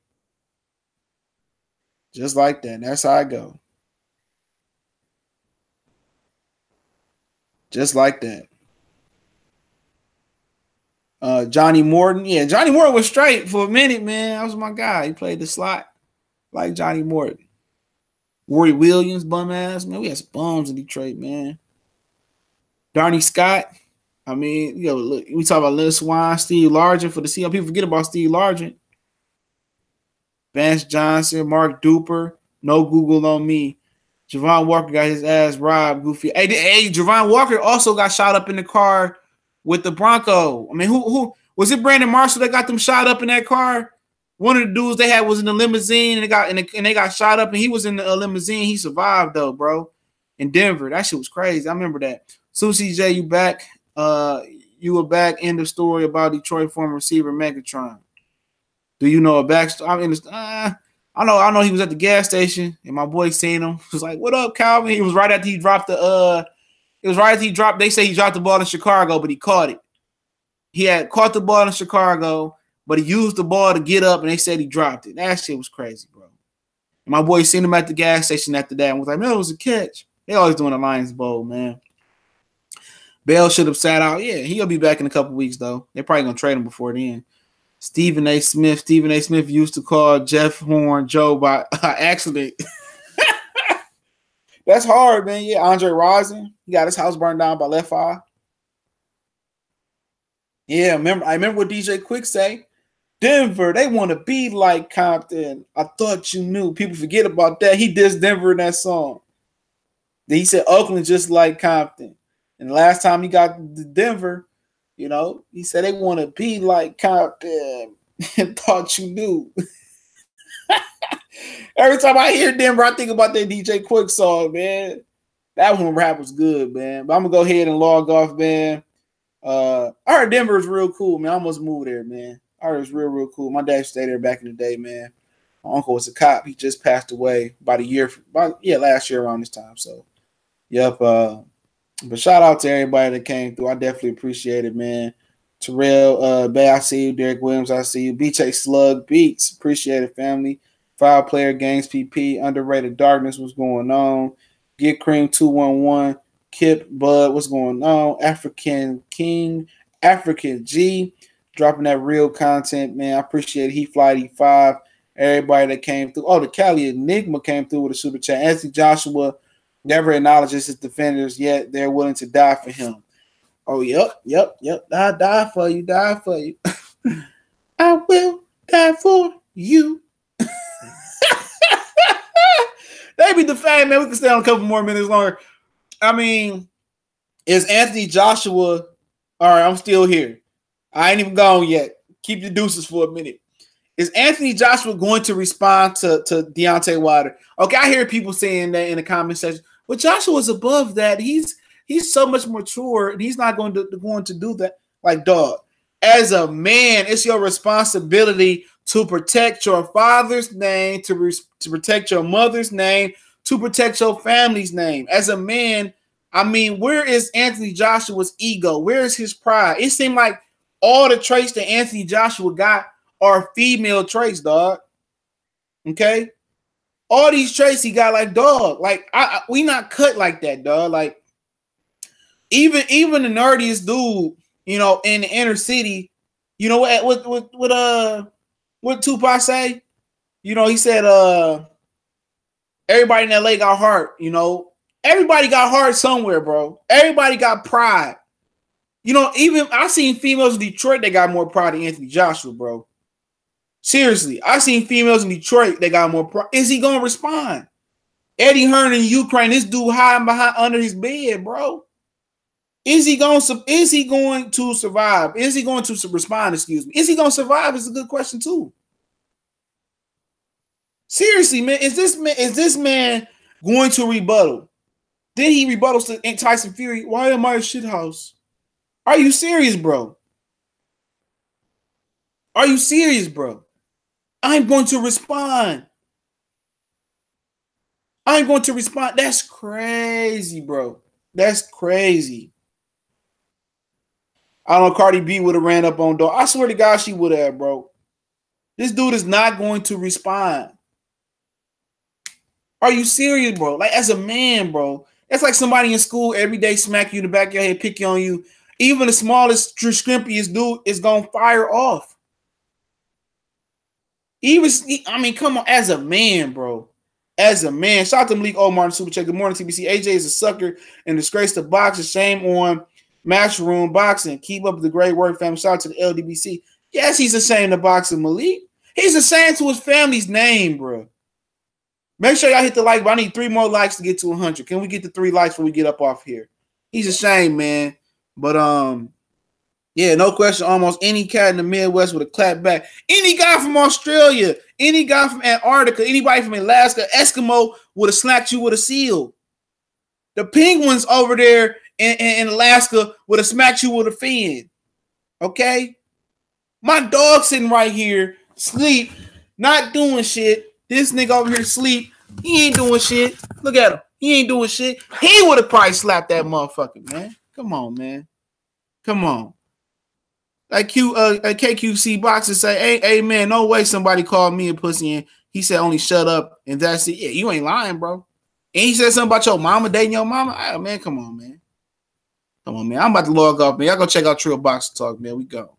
Just like that. That's how I go. Just like that. Johnny Morton. Yeah, Johnny Morton was straight for a minute, man. That was my guy. He played the slot like Johnny Morton. Rory Williams, bum ass. Man, we had some bums in Detroit, man. Darnay Scott. I mean, look, we talk about Lil Swan, Steve Largent for the Seahawks. People forget about Steve Largent. Vance Johnson, Mark Duper. No Google on me. Javon Walker got his ass robbed. Goofy. Hey, Javon Walker also got shot up in the car with the Bronco. I mean, who was it? Brandon Marshall that got them shot up in that car? One of the dudes they had was in the limousine, and they got shot up, and he was in the limousine. He survived though, bro, in Denver. That shit was crazy. I remember that. Susie J, you back? You were back. End of story about Detroit former receiver Megatron. Do you know a backstory? I know he was at the gas station, and my boy seen him. He was like, "What up, Calvin?" He was right after he dropped the. It was right after he dropped. They say he dropped the ball in Chicago, but he caught it. He had caught the ball in Chicago, but he used the ball to get up, and they said he dropped it. That shit was crazy, bro. And my boy seen him at the gas station after that and was like, "Man, it was a catch." They always doing a Lions Bowl, man. Bell should have sat out. Yeah, he'll be back in a couple weeks, though. They're probably going to trade him before then. Stephen A. Smith. Stephen A. Smith used to call Jeff Horn Joe by accident. That's hard, man. Yeah, Andre Rison. He got his house burned down by left eye. Yeah, I remember what DJ Quick say. Denver, they want to be like Compton. I thought you knew. People forget about that. He dissed Denver in that song. Then he said Oakland just like Compton. And the last time he got to Denver, he said they want to be like Compton and thought you knew. Every time I hear Denver, I think about that DJ Quick song, man. That one rap was good, man. But I'm going to go ahead and log off, man. I heard Denver is real cool, man. I almost moved there, man. I heard it was real, real cool. My dad stayed there back in the day, man. My uncle was a cop. He just passed away about last year around this time. So, yep. But shout out to everybody that came through. I definitely appreciate it, man. Terrell, Bay, I see you. Derek Williams, I see you. BJ Slug Beats, appreciate it, family. 5-player games, PP, underrated darkness, what's going on? Get Cream 211, Kip Bud, what's going on? African King, African G, dropping that real content, man. I appreciate it. He Flight E5, everybody that came through. Oh, the Cali Enigma came through with a super chat. Anthony Joshua never acknowledges his defenders, yet they're willing to die for him. Oh, yep. I die for you, I will die for you. They be the fan, man. We can stay on a couple more minutes longer. I mean, is Anthony Joshua? All right, I'm still here. I ain't even gone yet. Keep your deuces for a minute. Is Anthony Joshua going to respond to Deontay Wilder? Okay, I hear people saying that in the comment section. But Joshua's above that. He's so much mature, and he's not going to do that. Like, dog, as a man, it's your responsibility to protect your father's name, to protect your mother's name, to protect your family's name. As a man, I mean, where is Anthony Joshua's ego? Where is his pride? It seemed like all the traits that Anthony Joshua got are female traits, dog. Okay? All these traits he got, like, dog. Like, we not cut like that, dog. Like, even the nerdiest dude, in the inner city, what Tupac say? He said, everybody in LA got heart, Everybody got heart somewhere, bro. Everybody got pride. Even I seen females in Detroit that got more pride than Anthony Joshua, bro. Seriously, I seen females in Detroit that got more pride. Is he gonna respond? Eddie Hearn in Ukraine, this dude hiding behind under his bed, bro. Is he going to survive? Is he going to respond? Excuse me. Is he going to survive? Is a good question too. Seriously, man, is this man going to rebuttal? Then he rebuttals to Tyson Fury. Why am I a shithouse? Are you serious, bro? Are you serious, bro? I'm going to respond. I'm going to respond. That's crazy, bro. That's crazy. I don't know, Cardi B would have ran up on Dog. I swear to God, she would have, bro. This dude is not going to respond. Are you serious, bro? Like, as a man, bro, that's like somebody in school every day smack you in the back of your head, pick you on you. Even the smallest, scrimpiest dude is going to fire off. I mean, come on, as a man, bro. As a man. Shout out to Malik Omar and Super Check. Good morning, TBC. AJ is a sucker and disgrace to boxing. Shame on Matchroom Boxing. Keep up the great work, family. Shout out to the LDBC. Yes, he's ashamed of boxing, Malik. He's ashamed to his family's name, bro. Make sure y'all hit the like button. I need 3 more likes to get to 100. Can we get the 3 likes before we get up off here? He's ashamed, man. But yeah, no question. Almost any cat in the Midwest would have clapped back. Any guy from Australia, any guy from Antarctica, anybody from Alaska, Eskimo would have slapped you with a seal. The penguins over there in Alaska would have smacked you with a fin. Okay? My dog sitting right here, sleep, not doing shit. This nigga over here sleep. He ain't doing shit. Look at him. He ain't doing shit. He would have probably slapped that motherfucker, man. Come on, man. Come on. Like KQC Boxer say, hey, man, no way somebody called me a pussy and he said only shut up and that's it. Yeah, you ain't lying, bro. And he said something about your mama dating your mama. Oh, man, come on, man. Come on, man. I'm about to log off, man. Y'all go check out Trill Boxer Talk, man. We go.